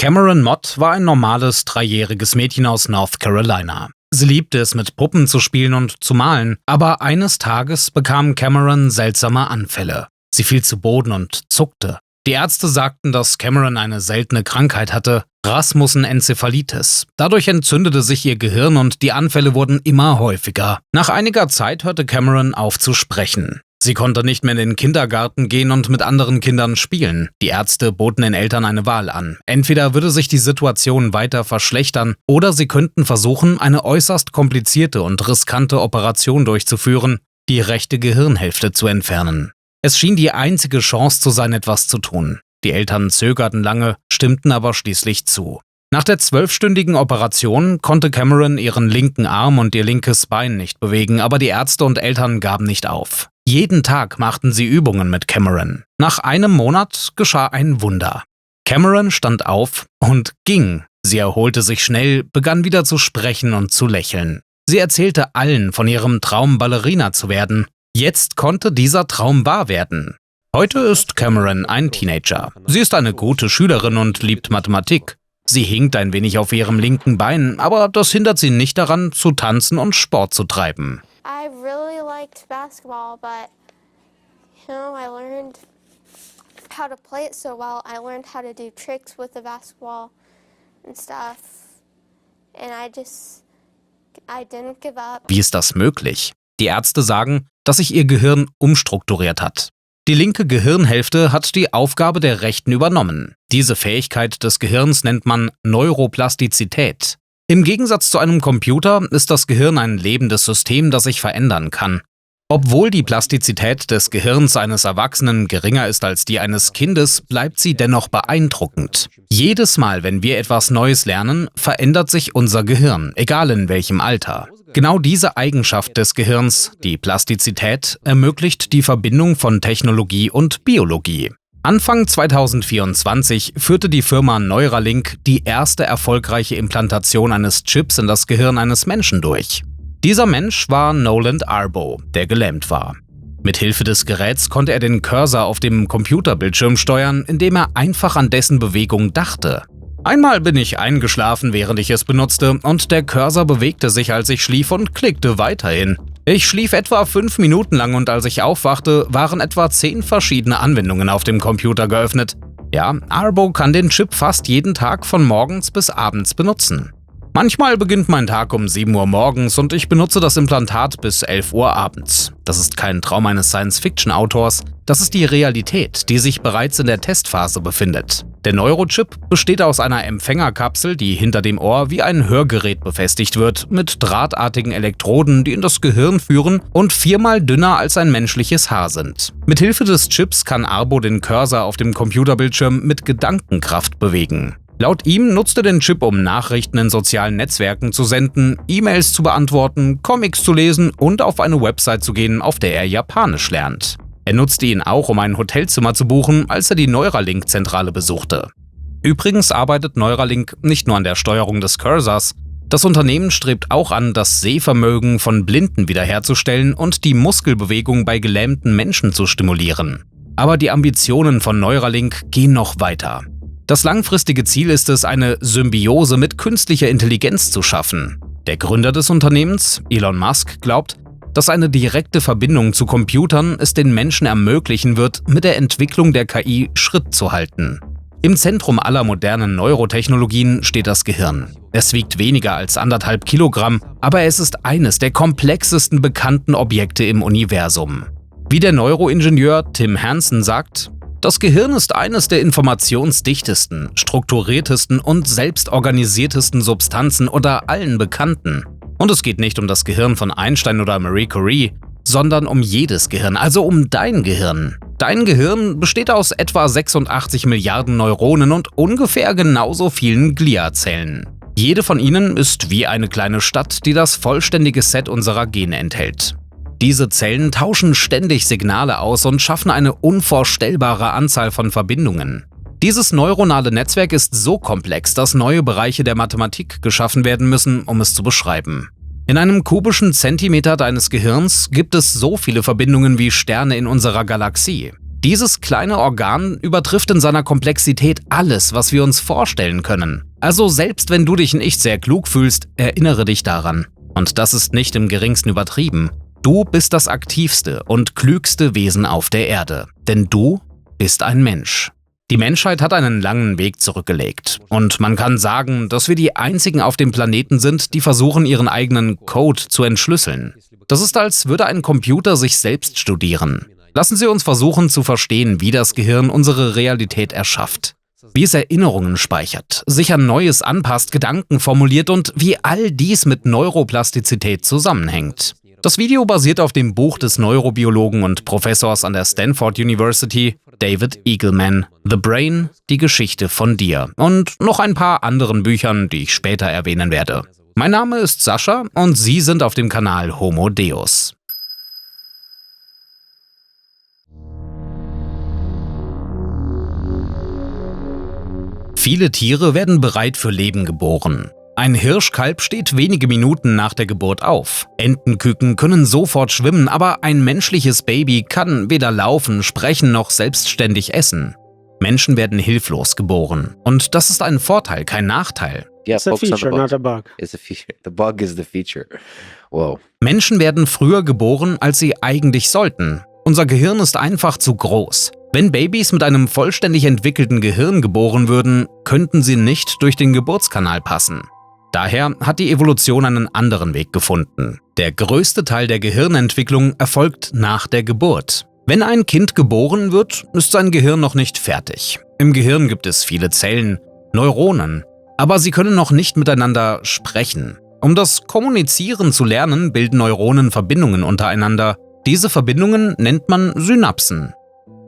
Cameron Mott war ein normales, 3-jähriges Mädchen aus North Carolina. Sie liebte es, mit Puppen zu spielen und zu malen, aber eines Tages bekam Cameron seltsame Anfälle. Sie fiel zu Boden und zuckte. Die Ärzte sagten, dass Cameron eine seltene Krankheit hatte, Rasmussenenzephalitis. Dadurch entzündete sich ihr Gehirn und die Anfälle wurden immer häufiger. Nach einiger Zeit hörte Cameron auf zu sprechen. Sie konnte nicht mehr in den Kindergarten gehen und mit anderen Kindern spielen. Die Ärzte boten den Eltern eine Wahl an. Entweder würde sich die Situation weiter verschlechtern oder sie könnten versuchen, eine äußerst komplizierte und riskante Operation durchzuführen, die rechte Gehirnhälfte zu entfernen. Es schien die einzige Chance zu sein, etwas zu tun. Die Eltern zögerten lange, stimmten aber schließlich zu. Nach der 12-stündigen Operation konnte Cameron ihren linken Arm und ihr linkes Bein nicht bewegen, aber die Ärzte und Eltern gaben nicht auf. Jeden Tag machten sie Übungen mit Cameron. Nach einem Monat geschah ein Wunder. Cameron stand auf und ging. Sie erholte sich schnell, begann wieder zu sprechen und zu lächeln. Sie erzählte allen von ihrem Traum, Ballerina zu werden. Jetzt konnte dieser Traum wahr werden. Heute ist Cameron ein Teenager. Sie ist eine gute Schülerin und liebt Mathematik. Sie hinkt ein wenig auf ihrem linken Bein, aber das hindert sie nicht daran, zu tanzen und Sport zu treiben. I really liked basketball, but I learned how to play it so well. I learned how to do tricks with the basketball and stuff. And I didn't give up. Wie ist das möglich? Die Ärzte sagen, dass sich ihr Gehirn umstrukturiert hat. Die linke Gehirnhälfte hat die Aufgabe der rechten übernommen. Diese Fähigkeit des Gehirns nennt man Neuroplastizität. Im Gegensatz zu einem Computer ist das Gehirn ein lebendes System, das sich verändern kann. Obwohl die Plastizität des Gehirns eines Erwachsenen geringer ist als die eines Kindes, bleibt sie dennoch beeindruckend. Jedes Mal, wenn wir etwas Neues lernen, verändert sich unser Gehirn, egal in welchem Alter. Genau diese Eigenschaft des Gehirns, die Plastizität, ermöglicht die Verbindung von Technologie und Biologie. Anfang 2024 führte die Firma Neuralink die erste erfolgreiche Implantation eines Chips in das Gehirn eines Menschen durch. Dieser Mensch war Nolan Arbo, der gelähmt war. Mit Hilfe des Geräts konnte er den Cursor auf dem Computerbildschirm steuern, indem er einfach an dessen Bewegung dachte. Einmal bin ich eingeschlafen, während ich es benutzte, und der Cursor bewegte sich, als ich schlief, und klickte weiterhin. Ich schlief etwa 5 Minuten lang und als ich aufwachte, waren etwa 10 verschiedene Anwendungen auf dem Computer geöffnet. Ja, Arbo kann den Chip fast jeden Tag von morgens bis abends benutzen. Manchmal beginnt mein Tag um 7 Uhr morgens und ich benutze das Implantat bis 11 Uhr abends. Das ist kein Traum eines Science-Fiction-Autors, das ist die Realität, die sich bereits in der Testphase befindet. Der Neurochip besteht aus einer Empfängerkapsel, die hinter dem Ohr wie ein Hörgerät befestigt wird, mit drahtartigen Elektroden, die in das Gehirn führen und 4-mal dünner als ein menschliches Haar sind. Mithilfe des Chips kann Arbo den Cursor auf dem Computerbildschirm mit Gedankenkraft bewegen. Laut ihm nutzt er den Chip, um Nachrichten in sozialen Netzwerken zu senden, E-Mails zu beantworten, Comics zu lesen und auf eine Website zu gehen, auf der er Japanisch lernt. Er nutzte ihn auch, um ein Hotelzimmer zu buchen, als er die Neuralink-Zentrale besuchte. Übrigens arbeitet Neuralink nicht nur an der Steuerung des Cursors. Das Unternehmen strebt auch an, das Sehvermögen von Blinden wiederherzustellen und die Muskelbewegung bei gelähmten Menschen zu stimulieren. Aber die Ambitionen von Neuralink gehen noch weiter. Das langfristige Ziel ist es, eine Symbiose mit künstlicher Intelligenz zu schaffen. Der Gründer des Unternehmens, Elon Musk, glaubt, dass eine direkte Verbindung zu Computern es den Menschen ermöglichen wird, mit der Entwicklung der KI Schritt zu halten. Im Zentrum aller modernen Neurotechnologien steht das Gehirn. Es wiegt weniger als 1,5 Kilogramm, aber es ist eines der komplexesten bekannten Objekte im Universum. Wie der Neuroingenieur Tim Hansen sagt: Das Gehirn ist eines der informationsdichtesten, strukturiertesten und selbstorganisiertesten Substanzen unter allen bekannten. Und es geht nicht um das Gehirn von Einstein oder Marie Curie, sondern um jedes Gehirn, also um dein Gehirn. Dein Gehirn besteht aus etwa 86 Milliarden Neuronen und ungefähr genauso vielen Gliazellen. Jede von ihnen ist wie eine kleine Stadt, die das vollständige Set unserer Gene enthält. Diese Zellen tauschen ständig Signale aus und schaffen eine unvorstellbare Anzahl von Verbindungen. Dieses neuronale Netzwerk ist so komplex, dass neue Bereiche der Mathematik geschaffen werden müssen, um es zu beschreiben. In einem kubischen Zentimeter deines Gehirns gibt es so viele Verbindungen wie Sterne in unserer Galaxie. Dieses kleine Organ übertrifft in seiner Komplexität alles, was wir uns vorstellen können. Also selbst wenn du dich nicht sehr klug fühlst, erinnere dich daran. Und das ist nicht im geringsten übertrieben. Du bist das aktivste und klügste Wesen auf der Erde. Denn du bist ein Mensch. Die Menschheit hat einen langen Weg zurückgelegt. Und man kann sagen, dass wir die einzigen auf dem Planeten sind, die versuchen, ihren eigenen Code zu entschlüsseln. Das ist, als würde ein Computer sich selbst studieren. Lassen Sie uns versuchen zu verstehen, wie das Gehirn unsere Realität erschafft. Wie es Erinnerungen speichert, sich an Neues anpasst, Gedanken formuliert und wie all dies mit Neuroplastizität zusammenhängt. Das Video basiert auf dem Buch des Neurobiologen und Professors an der Stanford University, David Eagleman, The Brain, die Geschichte von dir und noch ein paar anderen Büchern, die ich später erwähnen werde. Mein Name ist Sascha und Sie sind auf dem Kanal Homo Deus. Viele Tiere werden bereit für Leben geboren. Ein Hirschkalb steht wenige Minuten nach der Geburt auf. Entenküken können sofort schwimmen, aber ein menschliches Baby kann weder laufen, sprechen noch selbstständig essen. Menschen werden hilflos geboren. Und das ist ein Vorteil, kein Nachteil. Yeah, It's a focus on the feature, bug. not a bug. It's a feature. The bug is the feature. Wow. Menschen werden früher geboren, als sie eigentlich sollten. Unser Gehirn ist einfach zu groß. Wenn Babys mit einem vollständig entwickelten Gehirn geboren würden, könnten sie nicht durch den Geburtskanal passen. Daher hat die Evolution einen anderen Weg gefunden. Der größte Teil der Gehirnentwicklung erfolgt nach der Geburt. Wenn ein Kind geboren wird, ist sein Gehirn noch nicht fertig. Im Gehirn gibt es viele Zellen, Neuronen, aber sie können noch nicht miteinander sprechen. Um das Kommunizieren zu lernen, bilden Neuronen Verbindungen untereinander. Diese Verbindungen nennt man Synapsen.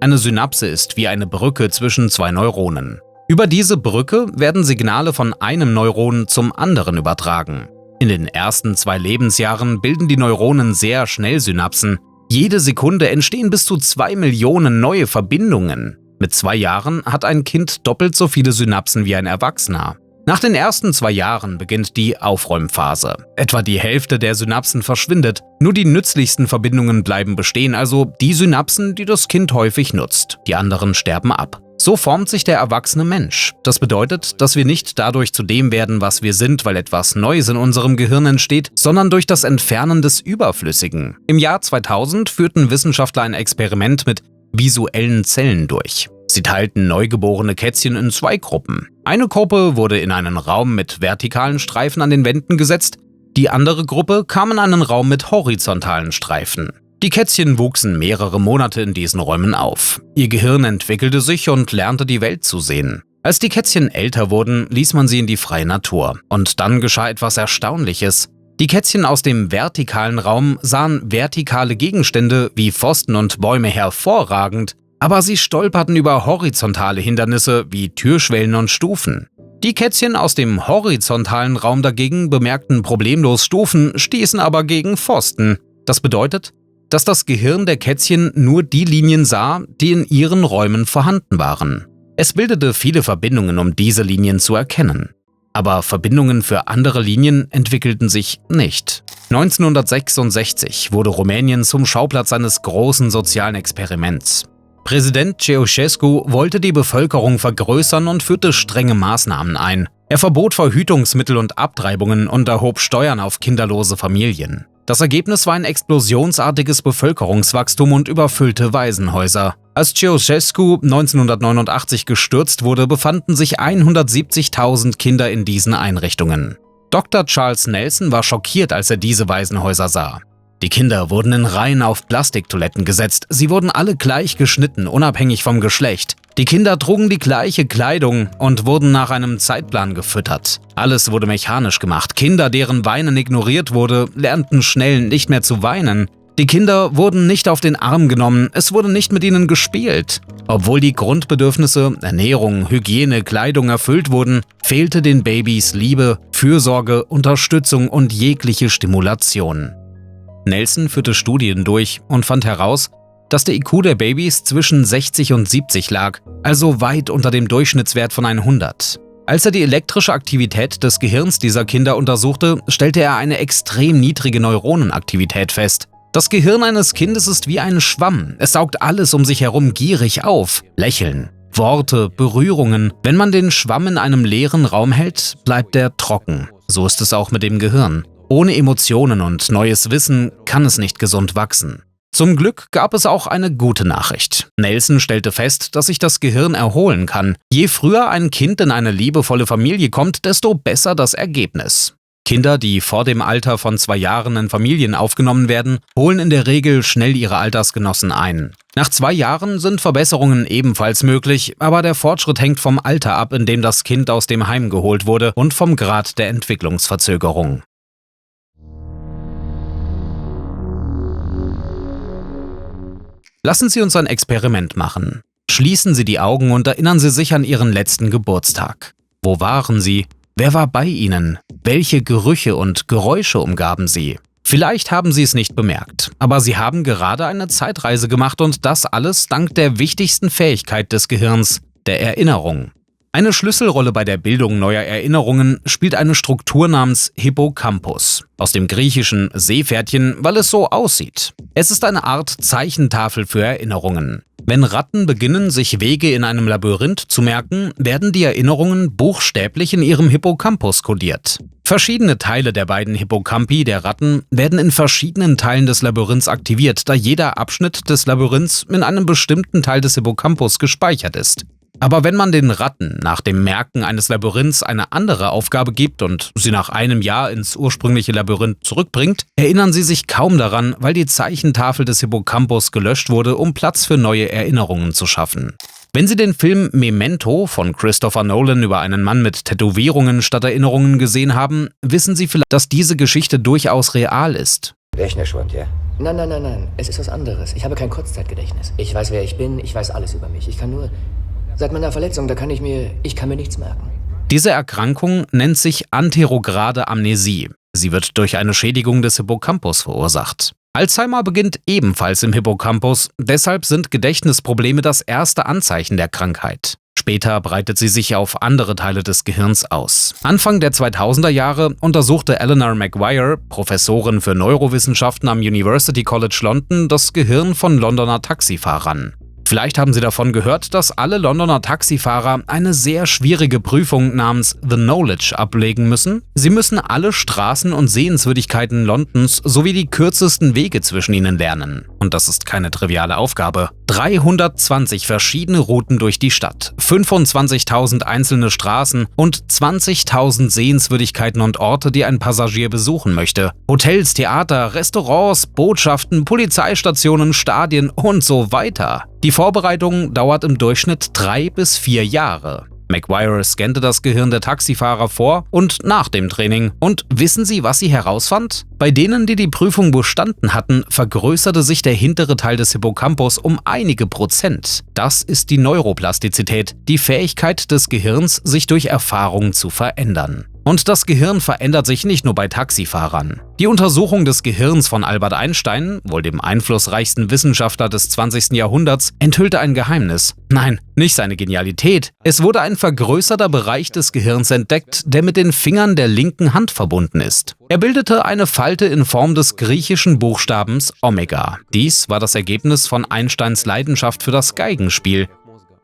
Eine Synapse ist wie eine Brücke zwischen zwei Neuronen. Über diese Brücke werden Signale von einem Neuron zum anderen übertragen. In den ersten 2 Lebensjahren bilden die Neuronen sehr schnell Synapsen. Jede Sekunde entstehen bis zu 2 Millionen neue Verbindungen. Mit 2 Jahren hat ein Kind doppelt so viele Synapsen wie ein Erwachsener. Nach den ersten 2 Jahren beginnt die Aufräumphase. Etwa die Hälfte der Synapsen verschwindet, nur die nützlichsten Verbindungen bleiben bestehen, also die Synapsen, die das Kind häufig nutzt. Die anderen sterben ab. So formt sich der erwachsene Mensch. Das bedeutet, dass wir nicht dadurch zu dem werden, was wir sind, weil etwas Neues in unserem Gehirn entsteht, sondern durch das Entfernen des Überflüssigen. Im Jahr 2000 führten Wissenschaftler ein Experiment mit visuellen Zellen durch. Sie teilten neugeborene Kätzchen in 2 Gruppen. Eine Gruppe wurde in einen Raum mit vertikalen Streifen an den Wänden gesetzt, die andere Gruppe kam in einen Raum mit horizontalen Streifen. Die Kätzchen wuchsen mehrere Monate in diesen Räumen auf. Ihr Gehirn entwickelte sich und lernte die Welt zu sehen. Als die Kätzchen älter wurden, ließ man sie in die freie Natur. Und dann geschah etwas Erstaunliches. Die Kätzchen aus dem vertikalen Raum sahen vertikale Gegenstände wie Pfosten und Bäume hervorragend, aber sie stolperten über horizontale Hindernisse wie Türschwellen und Stufen. Die Kätzchen aus dem horizontalen Raum dagegen bemerkten problemlos Stufen, stießen aber gegen Pfosten. Das bedeutet, dass das Gehirn der Kätzchen nur die Linien sah, die in ihren Räumen vorhanden waren. Es bildete viele Verbindungen, um diese Linien zu erkennen. Aber Verbindungen für andere Linien entwickelten sich nicht. 1966 wurde Rumänien zum Schauplatz eines großen sozialen Experiments. Präsident Ceausescu wollte die Bevölkerung vergrößern und führte strenge Maßnahmen ein. Er verbot Verhütungsmittel und Abtreibungen und erhob Steuern auf kinderlose Familien. Das Ergebnis war ein explosionsartiges Bevölkerungswachstum und überfüllte Waisenhäuser. Als Ceausescu 1989 gestürzt wurde, befanden sich 170.000 Kinder in diesen Einrichtungen. Dr. Charles Nelson war schockiert, als er diese Waisenhäuser sah. Die Kinder wurden in Reihen auf Plastiktoiletten gesetzt. Sie wurden alle gleich geschnitten, unabhängig vom Geschlecht. Die Kinder trugen die gleiche Kleidung und wurden nach einem Zeitplan gefüttert. Alles wurde mechanisch gemacht. Kinder, deren Weinen ignoriert wurde, lernten schnell nicht mehr zu weinen. Die Kinder wurden nicht auf den Arm genommen, es wurde nicht mit ihnen gespielt. Obwohl die Grundbedürfnisse Ernährung, Hygiene, Kleidung erfüllt wurden, fehlte den Babys Liebe, Fürsorge, Unterstützung und jegliche Stimulation. Nelson führte Studien durch und fand heraus, dass der IQ der Babys zwischen 60 und 70 lag, also weit unter dem Durchschnittswert von 100. Als er die elektrische Aktivität des Gehirns dieser Kinder untersuchte, stellte er eine extrem niedrige Neuronenaktivität fest. Das Gehirn eines Kindes ist wie ein Schwamm. Es saugt alles um sich herum gierig auf. Lächeln, Worte, Berührungen. Wenn man den Schwamm in einem leeren Raum hält, bleibt er trocken. So ist es auch mit dem Gehirn. Ohne Emotionen und neues Wissen kann es nicht gesund wachsen. Zum Glück gab es auch eine gute Nachricht. Nelson stellte fest, dass sich das Gehirn erholen kann. Je früher ein Kind in eine liebevolle Familie kommt, desto besser das Ergebnis. Kinder, die vor dem Alter von 2 Jahren in Familien aufgenommen werden, holen in der Regel schnell ihre Altersgenossen ein. Nach 2 Jahren sind Verbesserungen ebenfalls möglich, aber der Fortschritt hängt vom Alter ab, in dem das Kind aus dem Heim geholt wurde, und vom Grad der Entwicklungsverzögerung. Lassen Sie uns ein Experiment machen. Schließen Sie die Augen und erinnern Sie sich an Ihren letzten Geburtstag. Wo waren Sie? Wer war bei Ihnen? Welche Gerüche und Geräusche umgaben Sie? Vielleicht haben Sie es nicht bemerkt, aber Sie haben gerade eine Zeitreise gemacht und das alles dank der wichtigsten Fähigkeit des Gehirns, der Erinnerung. Eine Schlüsselrolle bei der Bildung neuer Erinnerungen spielt eine Struktur namens Hippocampus, aus dem griechischen Seepferdchen, weil es so aussieht. Es ist eine Art Zeichentafel für Erinnerungen. Wenn Ratten beginnen, sich Wege in einem Labyrinth zu merken, werden die Erinnerungen buchstäblich in ihrem Hippocampus kodiert. Verschiedene Teile der beiden Hippocampi der Ratten werden in verschiedenen Teilen des Labyrinths aktiviert, da jeder Abschnitt des Labyrinths in einem bestimmten Teil des Hippocampus gespeichert ist. Aber wenn man den Ratten nach dem Merken eines Labyrinths eine andere Aufgabe gibt und sie nach einem Jahr ins ursprüngliche Labyrinth zurückbringt, erinnern sie sich kaum daran, weil die Zeichentafel des Hippocampus gelöscht wurde, um Platz für neue Erinnerungen zu schaffen. Wenn Sie den Film Memento von Christopher Nolan über einen Mann mit Tätowierungen statt Erinnerungen gesehen haben, wissen Sie vielleicht, dass diese Geschichte durchaus real ist. Rechnerschwund, ja? Nein. Es ist was anderes. Ich habe kein Kurzzeitgedächtnis. Ich weiß, wer ich bin. Ich weiß alles über mich. Ich kann nur... Seit meiner Verletzung, da kann ich mir nichts merken. Diese Erkrankung nennt sich anterograde Amnesie. Sie wird durch eine Schädigung des Hippocampus verursacht. Alzheimer beginnt ebenfalls im Hippocampus, deshalb sind Gedächtnisprobleme das erste Anzeichen der Krankheit. Später breitet sie sich auf andere Teile des Gehirns aus. Anfang der 2000er Jahre untersuchte Eleanor Maguire, Professorin für Neurowissenschaften am University College London, das Gehirn von Londoner Taxifahrern. Vielleicht haben Sie davon gehört, dass alle Londoner Taxifahrer eine sehr schwierige Prüfung namens The Knowledge ablegen müssen. Sie müssen alle Straßen und Sehenswürdigkeiten Londons sowie die kürzesten Wege zwischen ihnen lernen. Und das ist keine triviale Aufgabe. 320 verschiedene Routen durch die Stadt, 25.000 einzelne Straßen und 20.000 Sehenswürdigkeiten und Orte, die ein Passagier besuchen möchte. Hotels, Theater, Restaurants, Botschaften, Polizeistationen, Stadien und so weiter. Die Vorbereitung dauert im Durchschnitt 3 bis 4 Jahre. Maguire scannte das Gehirn der Taxifahrer vor und nach dem Training. Und wissen Sie, was sie herausfand? Bei denen, die die Prüfung bestanden hatten, vergrößerte sich der hintere Teil des Hippocampus um einige Prozent. Das ist die Neuroplastizität, die Fähigkeit des Gehirns, sich durch Erfahrung zu verändern. Und das Gehirn verändert sich nicht nur bei Taxifahrern. Die Untersuchung des Gehirns von Albert Einstein, wohl dem einflussreichsten Wissenschaftler des 20. Jahrhunderts, enthüllte ein Geheimnis. Nein, nicht seine Genialität. Es wurde ein vergrößerter Bereich des Gehirns entdeckt, der mit den Fingern der linken Hand verbunden ist. Er bildete eine Falte in Form des griechischen Buchstabens Omega. Dies war das Ergebnis von Einsteins Leidenschaft für das Geigenspiel.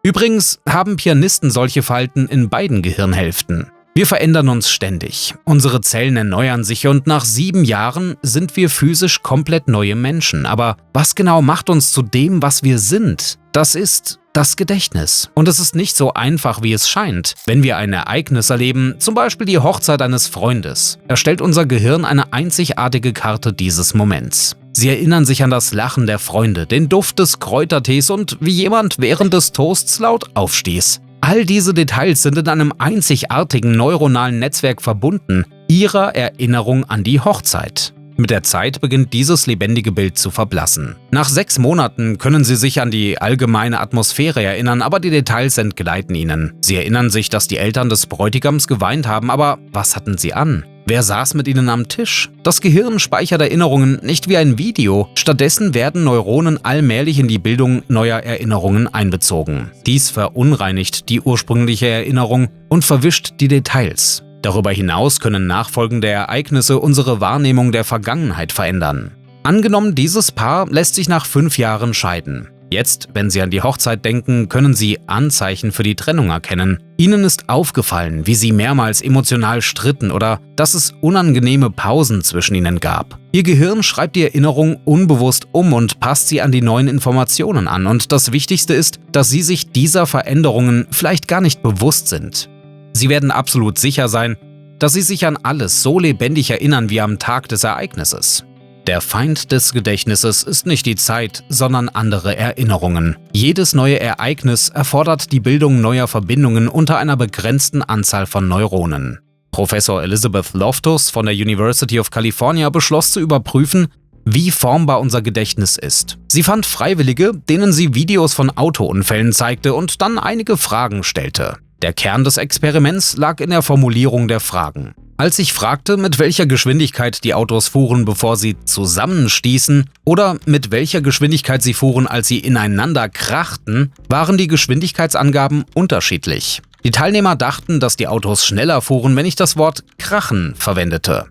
Übrigens haben Pianisten solche Falten in beiden Gehirnhälften. Wir verändern uns ständig. Unsere Zellen erneuern sich und nach 7 Jahren sind wir physisch komplett neue Menschen. Aber was genau macht uns zu dem, was wir sind? Das ist das Gedächtnis. Und es ist nicht so einfach, wie es scheint. Wenn wir ein Ereignis erleben, zum Beispiel die Hochzeit eines Freundes, erstellt unser Gehirn eine einzigartige Karte dieses Moments. Sie erinnern sich an das Lachen der Freunde, den Duft des Kräutertees und wie jemand während des Toasts laut aufstieß. All diese Details sind in einem einzigartigen neuronalen Netzwerk verbunden, ihrer Erinnerung an die Hochzeit. Mit der Zeit beginnt dieses lebendige Bild zu verblassen. Nach 6 Monaten können Sie sich an die allgemeine Atmosphäre erinnern, aber die Details entgleiten Ihnen. Sie erinnern sich, dass die Eltern des Bräutigams geweint haben, aber was hatten sie an? Wer saß mit ihnen am Tisch? Das Gehirn speichert Erinnerungen nicht wie ein Video. Stattdessen werden Neuronen allmählich in die Bildung neuer Erinnerungen einbezogen. Dies verunreinigt die ursprüngliche Erinnerung und verwischt die Details. Darüber hinaus können nachfolgende Ereignisse unsere Wahrnehmung der Vergangenheit verändern. Angenommen, dieses Paar lässt sich nach 5 Jahren scheiden. Jetzt, wenn Sie an die Hochzeit denken, können Sie Anzeichen für die Trennung erkennen. Ihnen ist aufgefallen, wie Sie mehrmals emotional stritten oder dass es unangenehme Pausen zwischen Ihnen gab. Ihr Gehirn schreibt die Erinnerung unbewusst um und passt sie an die neuen Informationen an. Und das Wichtigste ist, dass Sie sich dieser Veränderungen vielleicht gar nicht bewusst sind. Sie werden absolut sicher sein, dass Sie sich an alles so lebendig erinnern wie am Tag des Ereignisses. Der Feind des Gedächtnisses ist nicht die Zeit, sondern andere Erinnerungen. Jedes neue Ereignis erfordert die Bildung neuer Verbindungen unter einer begrenzten Anzahl von Neuronen. Professor Elizabeth Loftus von der University of California beschloss zu überprüfen, wie formbar unser Gedächtnis ist. Sie fand Freiwillige, denen sie Videos von Autounfällen zeigte und dann einige Fragen stellte. Der Kern des Experiments lag in der Formulierung der Fragen. Als ich fragte, mit welcher Geschwindigkeit die Autos fuhren, bevor sie zusammenstießen, oder mit welcher Geschwindigkeit sie fuhren, als sie ineinander krachten, waren die Geschwindigkeitsangaben unterschiedlich. Die Teilnehmer dachten, dass die Autos schneller fuhren, wenn ich das Wort krachen verwendete.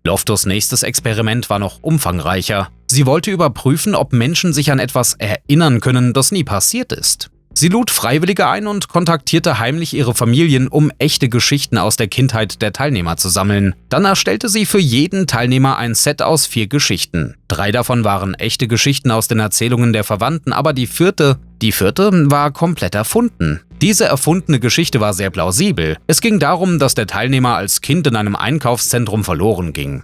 Loftus' nächstes Experiment war noch umfangreicher. Sie wollte überprüfen, ob Menschen sich an etwas erinnern können, das nie passiert ist. Sie lud Freiwillige ein und kontaktierte heimlich ihre Familien, um echte Geschichten aus der Kindheit der Teilnehmer zu sammeln. Dann erstellte sie für jeden Teilnehmer ein Set aus 4 Geschichten. 3 davon waren echte Geschichten aus den Erzählungen der Verwandten, aber die vierte war komplett erfunden. Diese erfundene Geschichte war sehr plausibel. Es ging darum, dass der Teilnehmer als Kind in einem Einkaufszentrum verloren ging.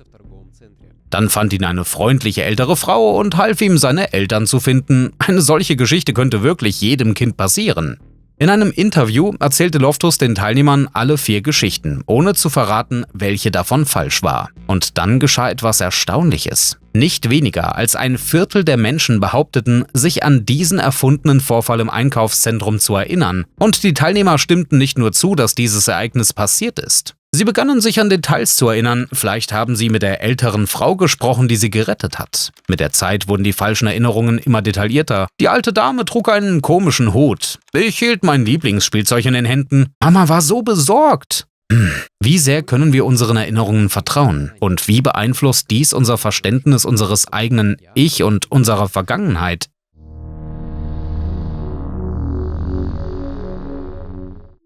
Dann fand ihn eine freundliche ältere Frau und half ihm, seine Eltern zu finden. Eine solche Geschichte könnte wirklich jedem Kind passieren. In einem Interview erzählte Loftus den Teilnehmern alle 4 Geschichten, ohne zu verraten, welche davon falsch war. Und dann geschah etwas Erstaunliches. Nicht weniger als 1/4 der Menschen behaupteten, sich an diesen erfundenen Vorfall im Einkaufszentrum zu erinnern. Und die Teilnehmer stimmten nicht nur zu, dass dieses Ereignis passiert ist. Sie begannen sich an Details zu erinnern, vielleicht haben sie mit der älteren Frau gesprochen, die sie gerettet hat. Mit der Zeit wurden die falschen Erinnerungen immer detaillierter. Die alte Dame trug einen komischen Hut. Ich hielt mein Lieblingsspielzeug in den Händen. Mama war so besorgt. Wie sehr können wir unseren Erinnerungen vertrauen? Und wie beeinflusst dies unser Verständnis unseres eigenen Ich und unserer Vergangenheit?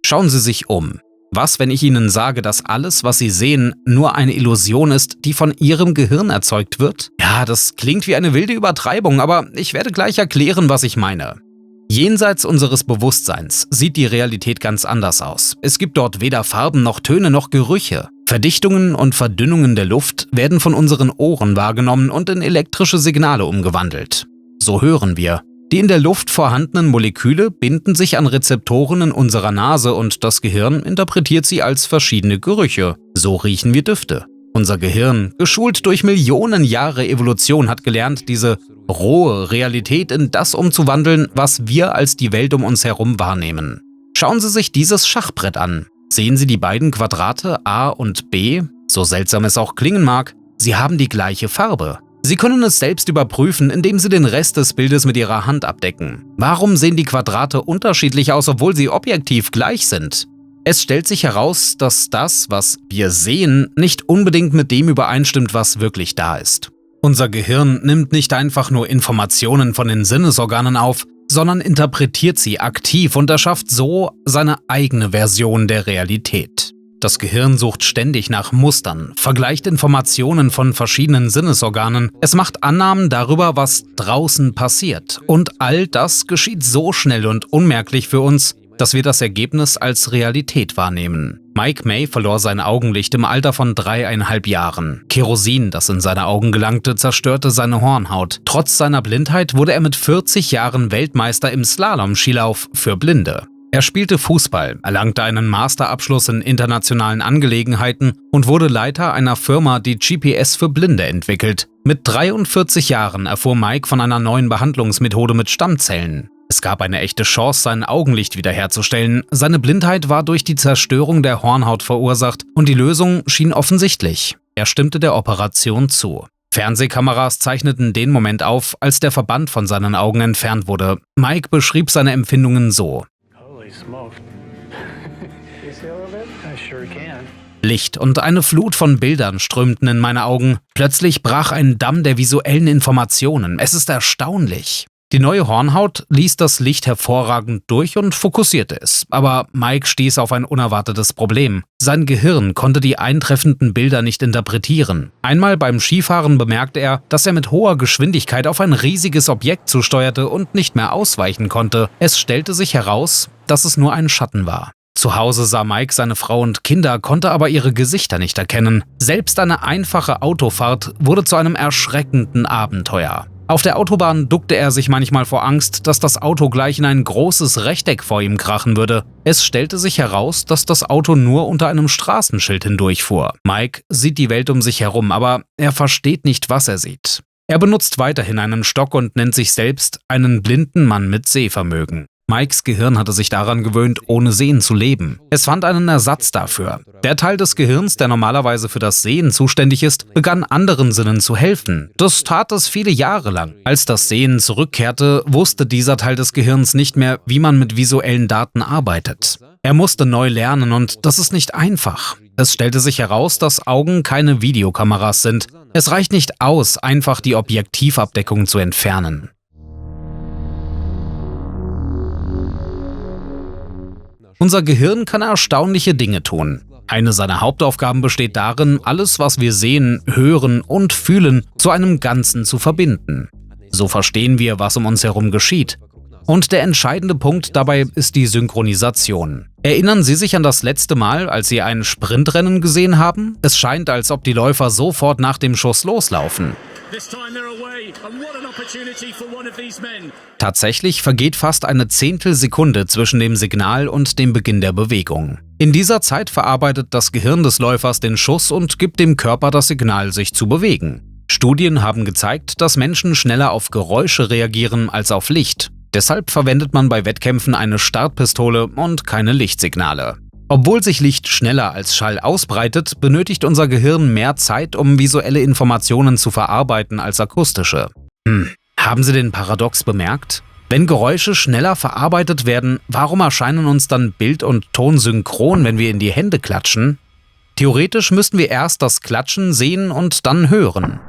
Schauen Sie sich um. Was, wenn ich Ihnen sage, dass alles, was Sie sehen, nur eine Illusion ist, die von Ihrem Gehirn erzeugt wird? Ja, das klingt wie eine wilde Übertreibung, aber ich werde gleich erklären, was ich meine. Jenseits unseres Bewusstseins sieht die Realität ganz anders aus. Es gibt dort weder Farben noch Töne noch Gerüche. Verdichtungen und Verdünnungen der Luft werden von unseren Ohren wahrgenommen und in elektrische Signale umgewandelt. So hören wir. Die in der Luft vorhandenen Moleküle binden sich an Rezeptoren in unserer Nase und das Gehirn interpretiert sie als verschiedene Gerüche. So riechen wir Düfte. Unser Gehirn, geschult durch Millionen Jahre Evolution, hat gelernt, diese rohe Realität in das umzuwandeln, was wir als die Welt um uns herum wahrnehmen. Schauen Sie sich dieses Schachbrett an. Sehen Sie die beiden Quadrate A und B? So seltsam es auch klingen mag, sie haben die gleiche Farbe. Sie können es selbst überprüfen, indem Sie den Rest des Bildes mit Ihrer Hand abdecken. Warum sehen die Quadrate unterschiedlich aus, obwohl sie objektiv gleich sind? Es stellt sich heraus, dass das, was wir sehen, nicht unbedingt mit dem übereinstimmt, was wirklich da ist. Unser Gehirn nimmt nicht einfach nur Informationen von den Sinnesorganen auf, sondern interpretiert sie aktiv und erschafft so seine eigene Version der Realität. Das Gehirn sucht ständig nach Mustern, vergleicht Informationen von verschiedenen Sinnesorganen, es macht Annahmen darüber, was draußen passiert. Und all das geschieht so schnell und unmerklich für uns, dass wir das Ergebnis als Realität wahrnehmen. Mike May verlor sein Augenlicht im Alter von 3,5 Jahren. Kerosin, das in seine Augen gelangte, zerstörte seine Hornhaut. Trotz seiner Blindheit wurde er mit 40 Jahren Weltmeister im Slalom-Skilauf für Blinde. Er spielte Fußball, erlangte einen Masterabschluss in internationalen Angelegenheiten und wurde Leiter einer Firma, die GPS für Blinde entwickelt. Mit 43 Jahren erfuhr Mike von einer neuen Behandlungsmethode mit Stammzellen. Es gab eine echte Chance, sein Augenlicht wiederherzustellen. Seine Blindheit war durch die Zerstörung der Hornhaut verursacht und die Lösung schien offensichtlich. Er stimmte der Operation zu. Fernsehkameras zeichneten den Moment auf, als der Verband von seinen Augen entfernt wurde. Mike beschrieb seine Empfindungen so. Licht und eine Flut von Bildern strömten in meine Augen. Plötzlich brach ein Damm der visuellen Informationen. Es ist erstaunlich. Die neue Hornhaut ließ das Licht hervorragend durch und fokussierte es. Aber Mike stieß auf ein unerwartetes Problem. Sein Gehirn konnte die eintreffenden Bilder nicht interpretieren. Einmal beim Skifahren bemerkte er, dass er mit hoher Geschwindigkeit auf ein riesiges Objekt zusteuerte und nicht mehr ausweichen konnte. Es stellte sich heraus, dass es nur ein Schatten war. Zu Hause sah Mike seine Frau und Kinder, konnte aber ihre Gesichter nicht erkennen. Selbst eine einfache Autofahrt wurde zu einem erschreckenden Abenteuer. Auf der Autobahn duckte er sich manchmal vor Angst, dass das Auto gleich in ein großes Rechteck vor ihm krachen würde. Es stellte sich heraus, dass das Auto nur unter einem Straßenschild hindurchfuhr. Mike sieht die Welt um sich herum, aber er versteht nicht, was er sieht. Er benutzt weiterhin einen Stock und nennt sich selbst einen blinden Mann mit Sehvermögen. Mikes Gehirn hatte sich daran gewöhnt, ohne Sehen zu leben. Es fand einen Ersatz dafür. Der Teil des Gehirns, der normalerweise für das Sehen zuständig ist, begann anderen Sinnen zu helfen. Das tat es viele Jahre lang. Als das Sehen zurückkehrte, wusste dieser Teil des Gehirns nicht mehr, wie man mit visuellen Daten arbeitet. Er musste neu lernen und das ist nicht einfach. Es stellte sich heraus, dass Augen keine Videokameras sind. Es reicht nicht aus, einfach die Objektivabdeckung zu entfernen. Unser Gehirn kann erstaunliche Dinge tun. Eine seiner Hauptaufgaben besteht darin, alles, was wir sehen, hören und fühlen, zu einem Ganzen zu verbinden. So verstehen wir, was um uns herum geschieht. Und der entscheidende Punkt dabei ist die Synchronisation. Erinnern Sie sich an das letzte Mal, als Sie ein Sprintrennen gesehen haben? Es scheint, als ob die Läufer sofort nach dem Schuss loslaufen. Tatsächlich vergeht fast eine Zehntelsekunde zwischen dem Signal und dem Beginn der Bewegung. In dieser Zeit verarbeitet das Gehirn des Läufers den Schuss und gibt dem Körper das Signal, sich zu bewegen. Studien haben gezeigt, dass Menschen schneller auf Geräusche reagieren als auf Licht. Deshalb verwendet man bei Wettkämpfen eine Startpistole und keine Lichtsignale. Obwohl sich Licht schneller als Schall ausbreitet, benötigt unser Gehirn mehr Zeit, um visuelle Informationen zu verarbeiten als akustische. Haben Sie den Paradox bemerkt? Wenn Geräusche schneller verarbeitet werden, warum erscheinen uns dann Bild und Ton synchron, wenn wir in die Hände klatschen? Theoretisch müssten wir erst das Klatschen sehen und dann hören.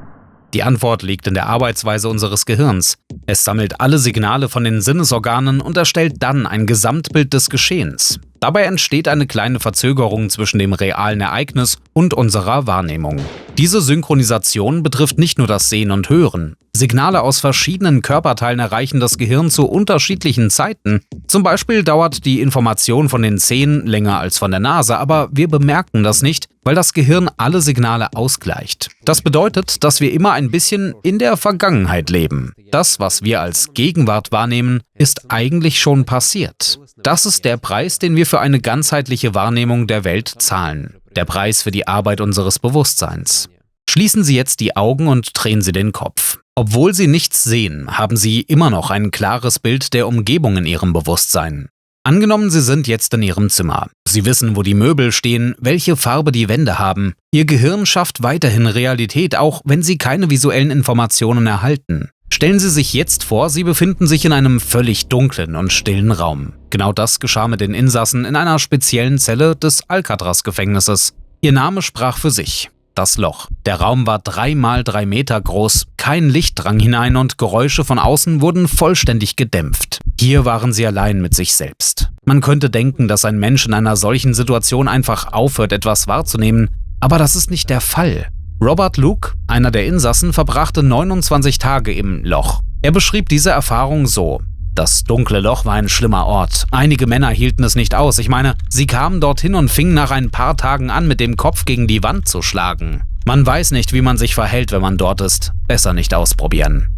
Die Antwort liegt in der Arbeitsweise unseres Gehirns. Es sammelt alle Signale von den Sinnesorganen und erstellt dann ein Gesamtbild des Geschehens. Dabei entsteht eine kleine Verzögerung zwischen dem realen Ereignis und unserer Wahrnehmung. Diese Synchronisation betrifft nicht nur das Sehen und Hören. Signale aus verschiedenen Körperteilen erreichen das Gehirn zu unterschiedlichen Zeiten. Zum Beispiel dauert die Information von den Zähnen länger als von der Nase, aber wir bemerken das nicht, weil das Gehirn alle Signale ausgleicht. Das bedeutet, dass wir immer ein bisschen in der Vergangenheit leben. Das, was wir als Gegenwart wahrnehmen, ist eigentlich schon passiert. Das ist der Preis, den wir für eine ganzheitliche Wahrnehmung der Welt zahlen. Der Preis für die Arbeit unseres Bewusstseins. Schließen Sie jetzt die Augen und drehen Sie den Kopf. Obwohl Sie nichts sehen, haben Sie immer noch ein klares Bild der Umgebung in Ihrem Bewusstsein. Angenommen, Sie sind jetzt in Ihrem Zimmer. Sie wissen, wo die Möbel stehen, welche Farbe die Wände haben. Ihr Gehirn schafft weiterhin Realität, auch wenn Sie keine visuellen Informationen erhalten. Stellen Sie sich jetzt vor, Sie befinden sich in einem völlig dunklen und stillen Raum. Genau das geschah mit den Insassen in einer speziellen Zelle des Alcatraz-Gefängnisses. Ihr Name sprach für sich. Das Loch. Der Raum war 3 mal 3 Meter groß, kein Licht drang hinein und Geräusche von außen wurden vollständig gedämpft. Hier waren sie allein mit sich selbst. Man könnte denken, dass ein Mensch in einer solchen Situation einfach aufhört, etwas wahrzunehmen, aber das ist nicht der Fall. Robert Luke, einer der Insassen, verbrachte 29 Tage im Loch. Er beschrieb diese Erfahrung so: Das dunkle Loch war ein schlimmer Ort. Einige Männer hielten es nicht aus. Ich meine, sie kamen dorthin und fingen nach ein paar Tagen an, mit dem Kopf gegen die Wand zu schlagen. Man weiß nicht, wie man sich verhält, wenn man dort ist. Besser nicht ausprobieren.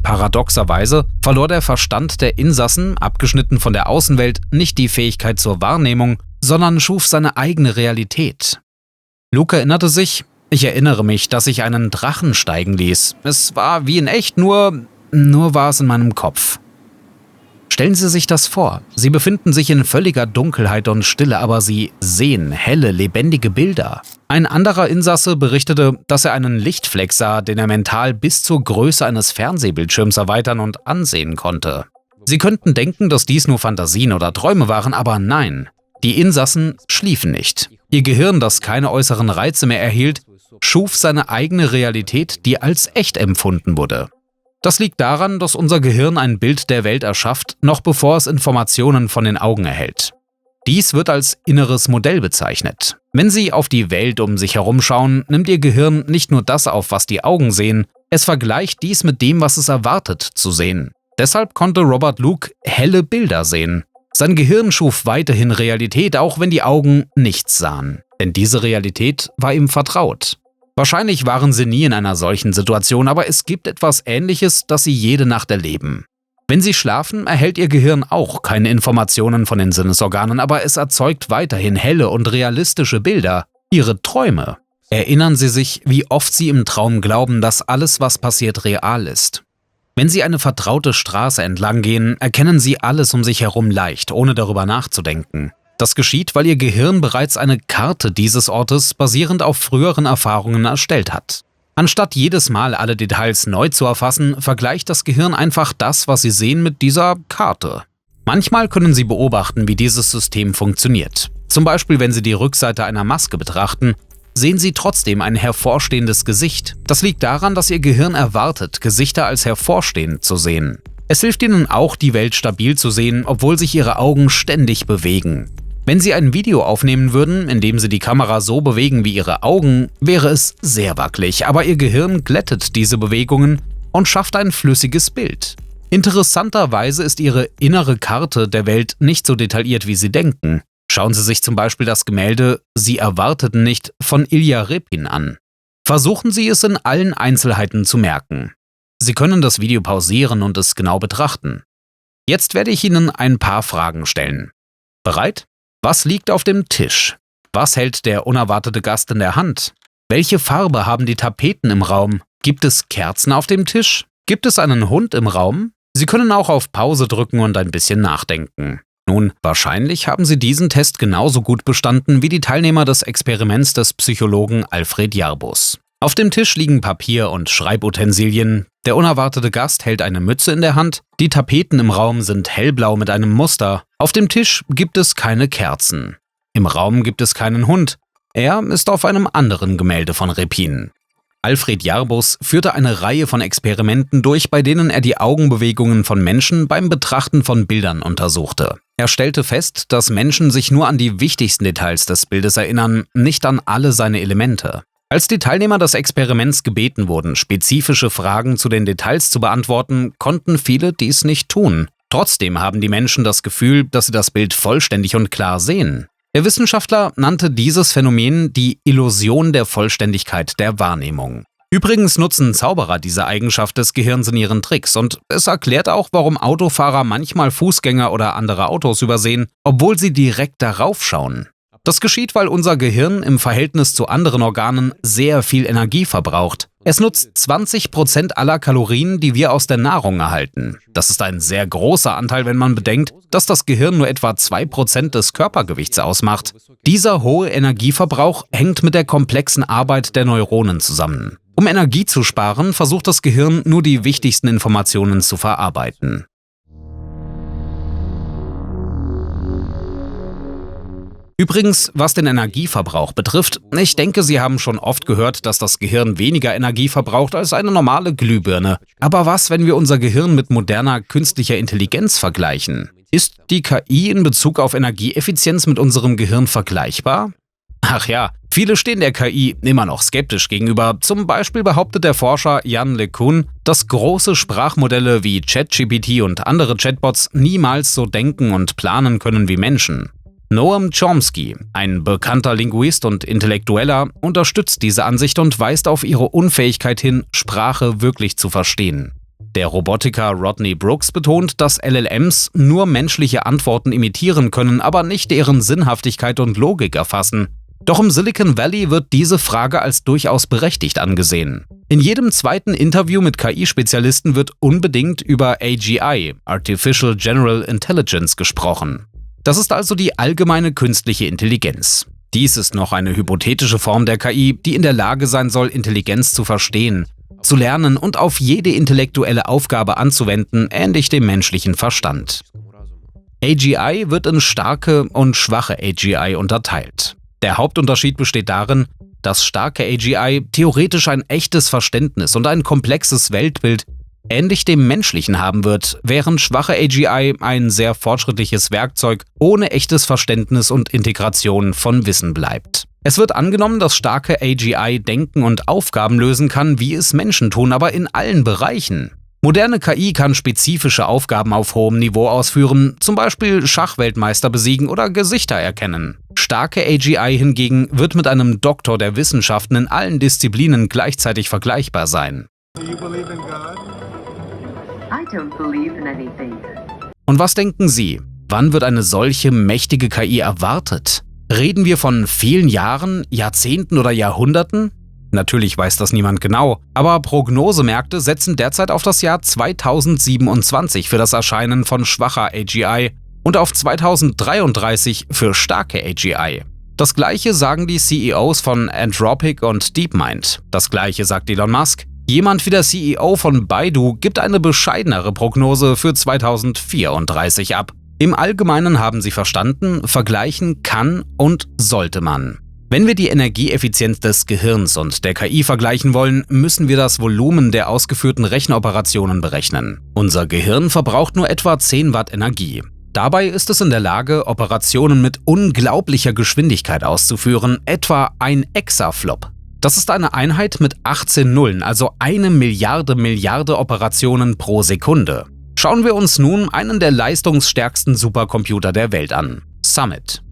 Paradoxerweise verlor der Verstand der Insassen, abgeschnitten von der Außenwelt, nicht die Fähigkeit zur Wahrnehmung, sondern schuf seine eigene Realität. Luke erinnerte sich: Ich erinnere mich, dass ich einen Drachen steigen ließ. Es war wie in echt, nur war es in meinem Kopf. Stellen Sie sich das vor. Sie befinden sich in völliger Dunkelheit und Stille, aber Sie sehen helle, lebendige Bilder. Ein anderer Insasse berichtete, dass er einen Lichtfleck sah, den er mental bis zur Größe eines Fernsehbildschirms erweitern und ansehen konnte. Sie könnten denken, dass dies nur Fantasien oder Träume waren, aber nein. Die Insassen schliefen nicht. Ihr Gehirn, das keine äußeren Reize mehr erhielt, schuf seine eigene Realität, die als echt empfunden wurde. Das liegt daran, dass unser Gehirn ein Bild der Welt erschafft, noch bevor es Informationen von den Augen erhält. Dies wird als inneres Modell bezeichnet. Wenn Sie auf die Welt um sich herum schauen, nimmt Ihr Gehirn nicht nur das auf, was die Augen sehen, es vergleicht dies mit dem, was es erwartet zu sehen. Deshalb konnte Robert Luke helle Bilder sehen. Sein Gehirn schuf weiterhin Realität, auch wenn die Augen nichts sahen. Denn diese Realität war ihm vertraut. Wahrscheinlich waren Sie nie in einer solchen Situation, aber es gibt etwas Ähnliches, das Sie jede Nacht erleben. Wenn Sie schlafen, erhält Ihr Gehirn auch keine Informationen von den Sinnesorganen, aber es erzeugt weiterhin helle und realistische Bilder, Ihre Träume. Erinnern Sie sich, wie oft Sie im Traum glauben, dass alles, was passiert, real ist. Wenn Sie eine vertraute Straße entlang gehen, erkennen Sie alles um sich herum leicht, ohne darüber nachzudenken. Das geschieht, weil Ihr Gehirn bereits eine Karte dieses Ortes basierend auf früheren Erfahrungen erstellt hat. Anstatt jedes Mal alle Details neu zu erfassen, vergleicht das Gehirn einfach das, was Sie sehen, mit dieser Karte. Manchmal können Sie beobachten, wie dieses System funktioniert. Zum Beispiel, wenn Sie die Rückseite einer Maske betrachten, sehen Sie trotzdem ein hervorstehendes Gesicht. Das liegt daran, dass Ihr Gehirn erwartet, Gesichter als hervorstehend zu sehen. Es hilft Ihnen auch, die Welt stabil zu sehen, obwohl sich Ihre Augen ständig bewegen. Wenn Sie ein Video aufnehmen würden, in dem Sie die Kamera so bewegen wie Ihre Augen, wäre es sehr wackelig, aber Ihr Gehirn glättet diese Bewegungen und schafft ein flüssiges Bild. Interessanterweise ist Ihre innere Karte der Welt nicht so detailliert, wie Sie denken. Schauen Sie sich zum Beispiel das Gemälde »Sie erwarteten nicht« von Ilja Repin an. Versuchen Sie es in allen Einzelheiten zu merken. Sie können das Video pausieren und es genau betrachten. Jetzt werde ich Ihnen ein paar Fragen stellen. Bereit? Was liegt auf dem Tisch? Was hält der unerwartete Gast in der Hand? Welche Farbe haben die Tapeten im Raum? Gibt es Kerzen auf dem Tisch? Gibt es einen Hund im Raum? Sie können auch auf Pause drücken und ein bisschen nachdenken. Nun, wahrscheinlich haben Sie diesen Test genauso gut bestanden wie die Teilnehmer des Experiments des Psychologen Alfred Jarbus. Auf dem Tisch liegen Papier und Schreibutensilien, der unerwartete Gast hält eine Mütze in der Hand, die Tapeten im Raum sind hellblau mit einem Muster, auf dem Tisch gibt es keine Kerzen. Im Raum gibt es keinen Hund, er ist auf einem anderen Gemälde von Repin. Alfred Jarbus führte eine Reihe von Experimenten durch, bei denen er die Augenbewegungen von Menschen beim Betrachten von Bildern untersuchte. Er stellte fest, dass Menschen sich nur an die wichtigsten Details des Bildes erinnern, nicht an alle seine Elemente. Als die Teilnehmer des Experiments gebeten wurden, spezifische Fragen zu den Details zu beantworten, konnten viele dies nicht tun. Trotzdem haben die Menschen das Gefühl, dass sie das Bild vollständig und klar sehen. Der Wissenschaftler nannte dieses Phänomen die Illusion der Vollständigkeit der Wahrnehmung. Übrigens nutzen Zauberer diese Eigenschaft des Gehirns in ihren Tricks und es erklärt auch, warum Autofahrer manchmal Fußgänger oder andere Autos übersehen, obwohl sie direkt darauf schauen. Das geschieht, weil unser Gehirn im Verhältnis zu anderen Organen sehr viel Energie verbraucht. Es nutzt 20% aller Kalorien, die wir aus der Nahrung erhalten. Das ist ein sehr großer Anteil, wenn man bedenkt, dass das Gehirn nur etwa 2% des Körpergewichts ausmacht. Dieser hohe Energieverbrauch hängt mit der komplexen Arbeit der Neuronen zusammen. Um Energie zu sparen, versucht das Gehirn nur die wichtigsten Informationen zu verarbeiten. Übrigens, was den Energieverbrauch betrifft, ich denke, Sie haben schon oft gehört, dass das Gehirn weniger Energie verbraucht als eine normale Glühbirne. Aber was, wenn wir unser Gehirn mit moderner künstlicher Intelligenz vergleichen? Ist die KI in Bezug auf Energieeffizienz mit unserem Gehirn vergleichbar? Ach ja, viele stehen der KI immer noch skeptisch gegenüber. Zum Beispiel behauptet der Forscher Yann LeCun, dass große Sprachmodelle wie ChatGPT und andere Chatbots niemals so denken und planen können wie Menschen. Noam Chomsky, ein bekannter Linguist und Intellektueller, unterstützt diese Ansicht und weist auf ihre Unfähigkeit hin, Sprache wirklich zu verstehen. Der Robotiker Rodney Brooks betont, dass LLMs nur menschliche Antworten imitieren können, aber nicht deren Sinnhaftigkeit und Logik erfassen. Doch im Silicon Valley wird diese Frage als durchaus berechtigt angesehen. In jedem zweiten Interview mit KI-Spezialisten wird unbedingt über AGI, Artificial General Intelligence, gesprochen. Das ist also die allgemeine künstliche Intelligenz. Dies ist noch eine hypothetische Form der KI, die in der Lage sein soll, Intelligenz zu verstehen, zu lernen und auf jede intellektuelle Aufgabe anzuwenden, ähnlich dem menschlichen Verstand. AGI wird in starke und schwache AGI unterteilt. Der Hauptunterschied besteht darin, dass starke AGI theoretisch ein echtes Verständnis und ein komplexes Weltbild ähnlich dem menschlichen haben wird, während schwache AGI ein sehr fortschrittliches Werkzeug ohne echtes Verständnis und Integration von Wissen bleibt. Es wird angenommen, dass starke AGI denken und Aufgaben lösen kann, wie es Menschen tun, aber in allen Bereichen. Moderne KI kann spezifische Aufgaben auf hohem Niveau ausführen, zum Beispiel Schachweltmeister besiegen oder Gesichter erkennen. Starke AGI hingegen wird mit einem Doktor der Wissenschaften in allen Disziplinen gleichzeitig vergleichbar sein. Und was denken Sie? Wann wird eine solche mächtige KI erwartet? Reden wir von vielen Jahren, Jahrzehnten oder Jahrhunderten? Natürlich weiß das niemand genau, aber Prognosemärkte setzen derzeit auf das Jahr 2027 für das Erscheinen von schwacher AGI und auf 2033 für starke AGI. Das gleiche sagen die CEOs von Anthropic und DeepMind. Das gleiche sagt Elon Musk. Jemand wie der CEO von Baidu gibt eine bescheidenere Prognose für 2034 ab. Im Allgemeinen haben sie verstanden, vergleichen kann und sollte man. Wenn wir die Energieeffizienz des Gehirns und der KI vergleichen wollen, müssen wir das Volumen der ausgeführten Rechenoperationen berechnen. Unser Gehirn verbraucht nur etwa 10 Watt Energie. Dabei ist es in der Lage, Operationen mit unglaublicher Geschwindigkeit auszuführen, etwa ein Exaflop. Das ist eine Einheit mit 18 Nullen, also 1 Milliarde Operationen pro Sekunde. Schauen wir uns nun einen der leistungsstärksten Supercomputer der Welt an, Summit.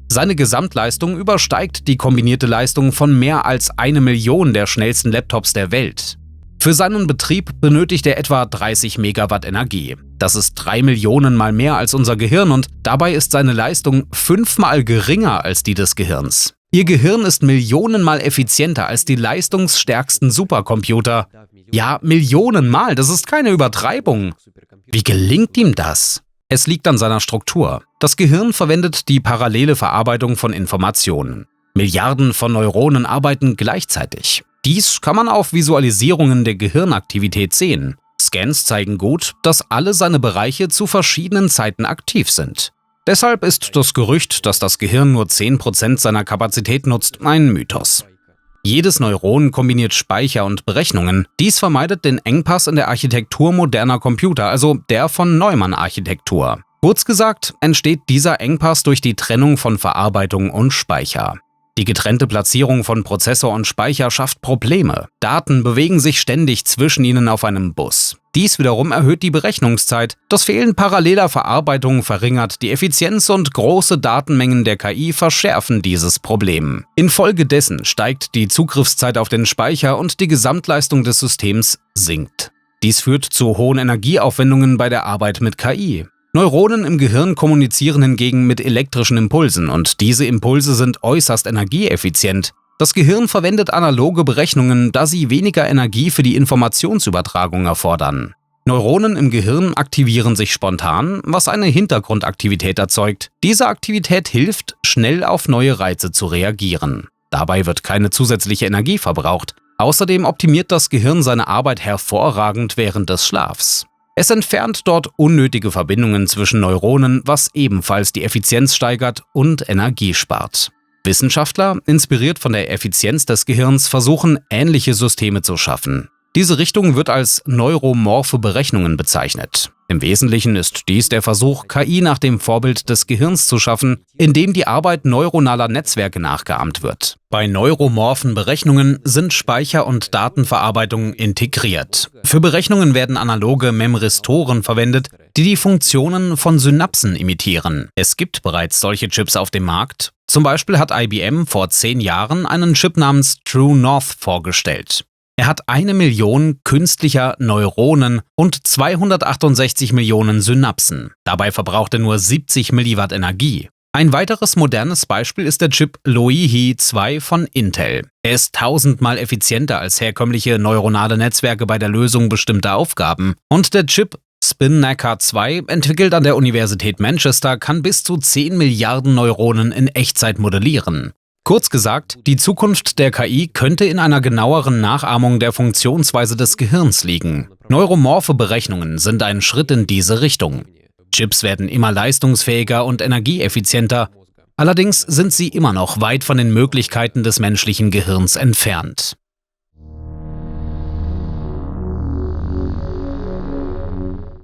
Seine Gesamtleistung übersteigt die kombinierte Leistung von mehr als 1 Million der schnellsten Laptops der Welt. Für seinen Betrieb benötigt er etwa 30 Megawatt Energie. Das ist 3 Millionen Mal mehr als unser Gehirn und dabei ist seine Leistung 5-mal geringer als die des Gehirns. Ihr Gehirn ist Millionenmal effizienter als die leistungsstärksten Supercomputer. Ja, Millionenmal, das ist keine Übertreibung. Wie gelingt ihm das? Es liegt an seiner Struktur. Das Gehirn verwendet die parallele Verarbeitung von Informationen. Milliarden von Neuronen arbeiten gleichzeitig. Dies kann man auf Visualisierungen der Gehirnaktivität sehen. Scans zeigen gut, dass alle seine Bereiche zu verschiedenen Zeiten aktiv sind. Deshalb ist das Gerücht, dass das Gehirn nur 10% seiner Kapazität nutzt, ein Mythos. Jedes Neuron kombiniert Speicher und Berechnungen. Dies vermeidet den Engpass in der Architektur moderner Computer, also der von Neumann-Architektur. Kurz gesagt, entsteht dieser Engpass durch die Trennung von Verarbeitung und Speicher. Die getrennte Platzierung von Prozessor und Speicher schafft Probleme. Daten bewegen sich ständig zwischen ihnen auf einem Bus. Dies wiederum erhöht die Berechnungszeit. Das Fehlen paralleler Verarbeitung verringert die Effizienz und große Datenmengen der KI verschärfen dieses Problem. Infolgedessen steigt die Zugriffszeit auf den Speicher und die Gesamtleistung des Systems sinkt. Dies führt zu hohen Energieaufwendungen bei der Arbeit mit KI. Neuronen im Gehirn kommunizieren hingegen mit elektrischen Impulsen und diese Impulse sind äußerst energieeffizient. Das Gehirn verwendet analoge Berechnungen, da sie weniger Energie für die Informationsübertragung erfordern. Neuronen im Gehirn aktivieren sich spontan, was eine Hintergrundaktivität erzeugt. Diese Aktivität hilft, schnell auf neue Reize zu reagieren. Dabei wird keine zusätzliche Energie verbraucht. Außerdem optimiert das Gehirn seine Arbeit hervorragend während des Schlafs. Es entfernt dort unnötige Verbindungen zwischen Neuronen, was ebenfalls die Effizienz steigert und Energie spart. Wissenschaftler, inspiriert von der Effizienz des Gehirns, versuchen, ähnliche Systeme zu schaffen. Diese Richtung wird als neuromorphe Berechnungen bezeichnet. Im Wesentlichen ist dies der Versuch, KI nach dem Vorbild des Gehirns zu schaffen, indem die Arbeit neuronaler Netzwerke nachgeahmt wird. Bei neuromorphen Berechnungen sind Speicher und Datenverarbeitung integriert. Für Berechnungen werden analoge Memristoren verwendet, die die Funktionen von Synapsen imitieren. Es gibt bereits solche Chips auf dem Markt. Zum Beispiel hat IBM vor 10 Jahren einen Chip namens True North vorgestellt. Er hat 1 Million künstlicher Neuronen und 268 Millionen Synapsen. Dabei verbraucht er nur 70 Milliwatt Energie. Ein weiteres modernes Beispiel ist der Chip Loihi 2 von Intel. Er ist 1000-mal effizienter als herkömmliche neuronale Netzwerke bei der Lösung bestimmter Aufgaben. Und der Chip Spinnaker 2, entwickelt an der Universität Manchester, kann bis zu 10 Milliarden Neuronen in Echtzeit modellieren. Kurz gesagt, die Zukunft der KI könnte in einer genaueren Nachahmung der Funktionsweise des Gehirns liegen. Neuromorphe Berechnungen sind ein Schritt in diese Richtung. Chips werden immer leistungsfähiger und energieeffizienter. Allerdings sind sie immer noch weit von den Möglichkeiten des menschlichen Gehirns entfernt.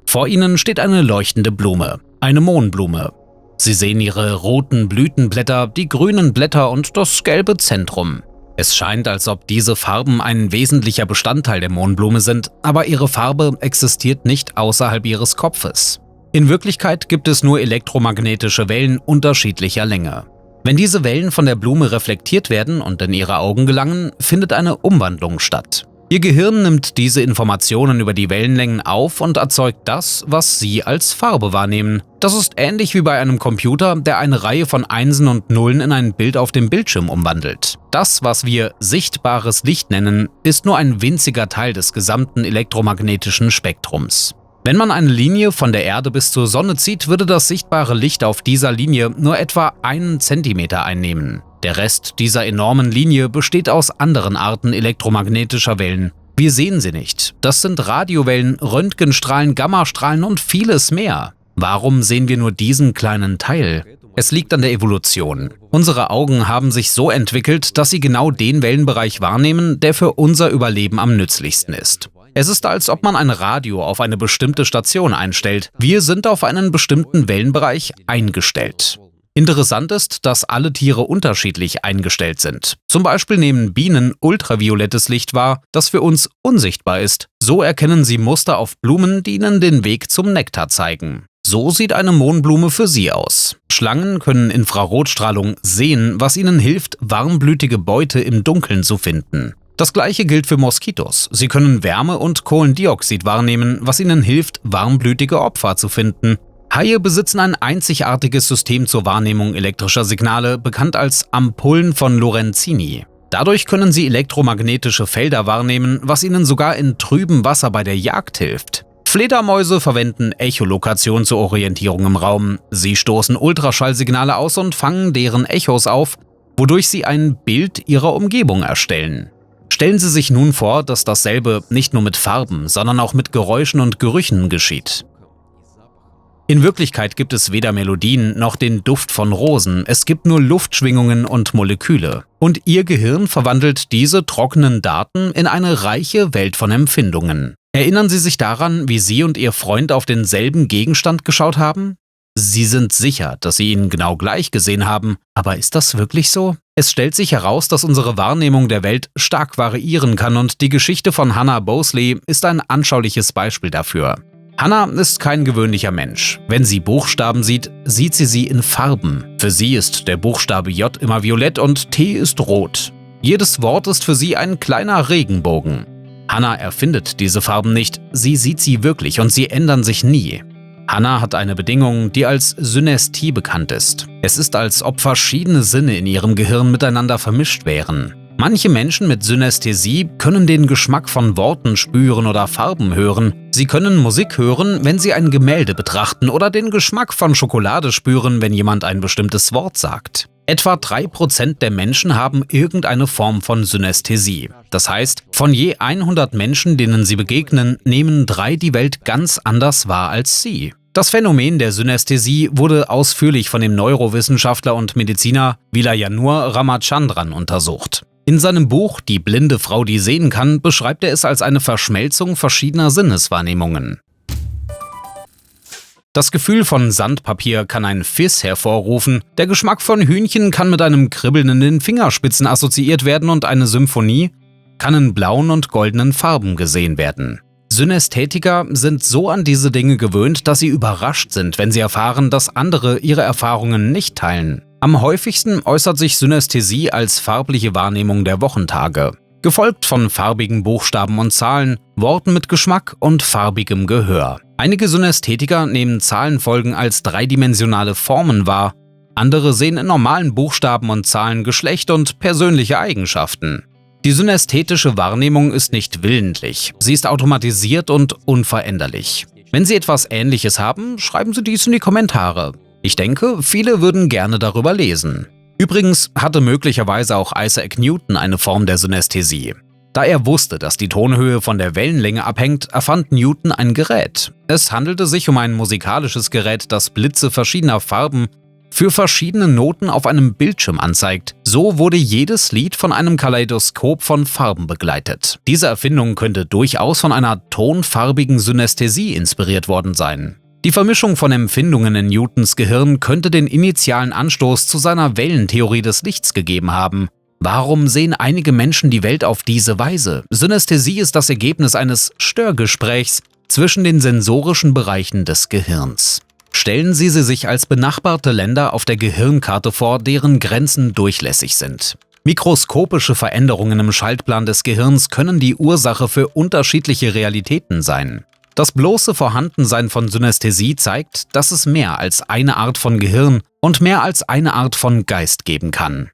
Vor ihnen steht eine leuchtende Blume, eine Mohnblume. Sie sehen ihre roten Blütenblätter, die grünen Blätter und das gelbe Zentrum. Es scheint, als ob diese Farben ein wesentlicher Bestandteil der Mohnblume sind, aber ihre Farbe existiert nicht außerhalb ihres Kopfes. In Wirklichkeit gibt es nur elektromagnetische Wellen unterschiedlicher Länge. Wenn diese Wellen von der Blume reflektiert werden und in ihre Augen gelangen, findet eine Umwandlung statt. Ihr Gehirn nimmt diese Informationen über die Wellenlängen auf und erzeugt das, was Sie als Farbe wahrnehmen. Das ist ähnlich wie bei einem Computer, der eine Reihe von Einsen und Nullen in ein Bild auf dem Bildschirm umwandelt. Das, was wir sichtbares Licht nennen, ist nur ein winziger Teil des gesamten elektromagnetischen Spektrums. Wenn man eine Linie von der Erde bis zur Sonne zieht, würde das sichtbare Licht auf dieser Linie nur etwa 1 Zentimeter einnehmen. Der Rest dieser enormen Linie besteht aus anderen Arten elektromagnetischer Wellen. Wir sehen sie nicht. Das sind Radiowellen, Röntgenstrahlen, Gammastrahlen und vieles mehr. Warum sehen wir nur diesen kleinen Teil? Es liegt an der Evolution. Unsere Augen haben sich so entwickelt, dass sie genau den Wellenbereich wahrnehmen, der für unser Überleben am nützlichsten ist. Es ist, als ob man ein Radio auf eine bestimmte Station einstellt. Wir sind auf einen bestimmten Wellenbereich eingestellt. Interessant ist, dass alle Tiere unterschiedlich eingestellt sind. Zum Beispiel nehmen Bienen ultraviolettes Licht wahr, das für uns unsichtbar ist. So erkennen sie Muster auf Blumen, die ihnen den Weg zum Nektar zeigen. So sieht eine Mohnblume für sie aus. Schlangen können Infrarotstrahlung sehen, was ihnen hilft, warmblütige Beute im Dunkeln zu finden. Das gleiche gilt für Moskitos. Sie können Wärme und Kohlendioxid wahrnehmen, was ihnen hilft, warmblütige Opfer zu finden. Haie besitzen ein einzigartiges System zur Wahrnehmung elektrischer Signale, bekannt als Ampullen von Lorenzini. Dadurch können sie elektromagnetische Felder wahrnehmen, was ihnen sogar in trübem Wasser bei der Jagd hilft. Fledermäuse verwenden Echolokation zur Orientierung im Raum. Sie stoßen Ultraschallsignale aus und fangen deren Echos auf, wodurch sie ein Bild ihrer Umgebung erstellen. Stellen Sie sich nun vor, dass dasselbe nicht nur mit Farben, sondern auch mit Geräuschen und Gerüchen geschieht. In Wirklichkeit gibt es weder Melodien noch den Duft von Rosen, es gibt nur Luftschwingungen und Moleküle. Und Ihr Gehirn verwandelt diese trockenen Daten in eine reiche Welt von Empfindungen. Erinnern Sie sich daran, wie Sie und Ihr Freund auf denselben Gegenstand geschaut haben? Sie sind sicher, dass Sie ihn genau gleich gesehen haben, aber ist das wirklich so? Es stellt sich heraus, dass unsere Wahrnehmung der Welt stark variieren kann und die Geschichte von Hannah Bosley ist ein anschauliches Beispiel dafür. Hannah ist kein gewöhnlicher Mensch. Wenn sie Buchstaben sieht, sieht sie sie in Farben. Für sie ist der Buchstabe J immer violett und T ist rot. Jedes Wort ist für sie ein kleiner Regenbogen. Hannah erfindet diese Farben nicht, sie sieht sie wirklich und sie ändern sich nie. Hannah hat eine Bedingung, die als Synästhie bekannt ist. Es ist, als ob verschiedene Sinne in ihrem Gehirn miteinander vermischt wären. Manche Menschen mit Synästhesie können den Geschmack von Worten spüren oder Farben hören. Sie können Musik hören, wenn sie ein Gemälde betrachten oder den Geschmack von Schokolade spüren, wenn jemand ein bestimmtes Wort sagt. Etwa 3% der Menschen haben irgendeine Form von Synästhesie. Das heißt, von je 100 Menschen, denen sie begegnen, nehmen 3 die Welt ganz anders wahr als sie. Das Phänomen der Synästhesie wurde ausführlich von dem Neurowissenschaftler und Mediziner Vilayanur Ramachandran untersucht. In seinem Buch »Die blinde Frau, die sehen kann« beschreibt er es als eine Verschmelzung verschiedener Sinneswahrnehmungen. Das Gefühl von Sandpapier kann ein Fiss hervorrufen, der Geschmack von Hühnchen kann mit einem Kribbeln in den Fingerspitzen assoziiert werden und eine Symphonie kann in blauen und goldenen Farben gesehen werden. Synästhetiker sind so an diese Dinge gewöhnt, dass sie überrascht sind, wenn sie erfahren, dass andere ihre Erfahrungen nicht teilen. Am häufigsten äußert sich Synästhesie als farbliche Wahrnehmung der Wochentage, gefolgt von farbigen Buchstaben und Zahlen, Worten mit Geschmack und farbigem Gehör. Einige Synästhetiker nehmen Zahlenfolgen als dreidimensionale Formen wahr, andere sehen in normalen Buchstaben und Zahlen Geschlecht und persönliche Eigenschaften. Die synästhetische Wahrnehmung ist nicht willentlich, sie ist automatisiert und unveränderlich. Wenn Sie etwas Ähnliches haben, schreiben Sie dies in die Kommentare. Ich denke, viele würden gerne darüber lesen. Übrigens hatte möglicherweise auch Isaac Newton eine Form der Synästhesie. Da er wusste, dass die Tonhöhe von der Wellenlänge abhängt, erfand Newton ein Gerät. Es handelte sich um ein musikalisches Gerät, das Blitze verschiedener Farben für verschiedene Noten auf einem Bildschirm anzeigt. So wurde jedes Lied von einem Kaleidoskop von Farben begleitet. Diese Erfindung könnte durchaus von einer tonfarbigen Synästhesie inspiriert worden sein. Die Vermischung von Empfindungen in Newtons Gehirn könnte den initialen Anstoß zu seiner Wellentheorie des Lichts gegeben haben. Warum sehen einige Menschen die Welt auf diese Weise? Synästhesie ist das Ergebnis eines Störgesprächs zwischen den sensorischen Bereichen des Gehirns. Stellen Sie sie sich als benachbarte Länder auf der Gehirnkarte vor, deren Grenzen durchlässig sind. Mikroskopische Veränderungen im Schaltplan des Gehirns können die Ursache für unterschiedliche Realitäten sein. Das bloße Vorhandensein von Synästhesie zeigt, dass es mehr als eine Art von Gehirn und mehr als eine Art von Geist geben kann.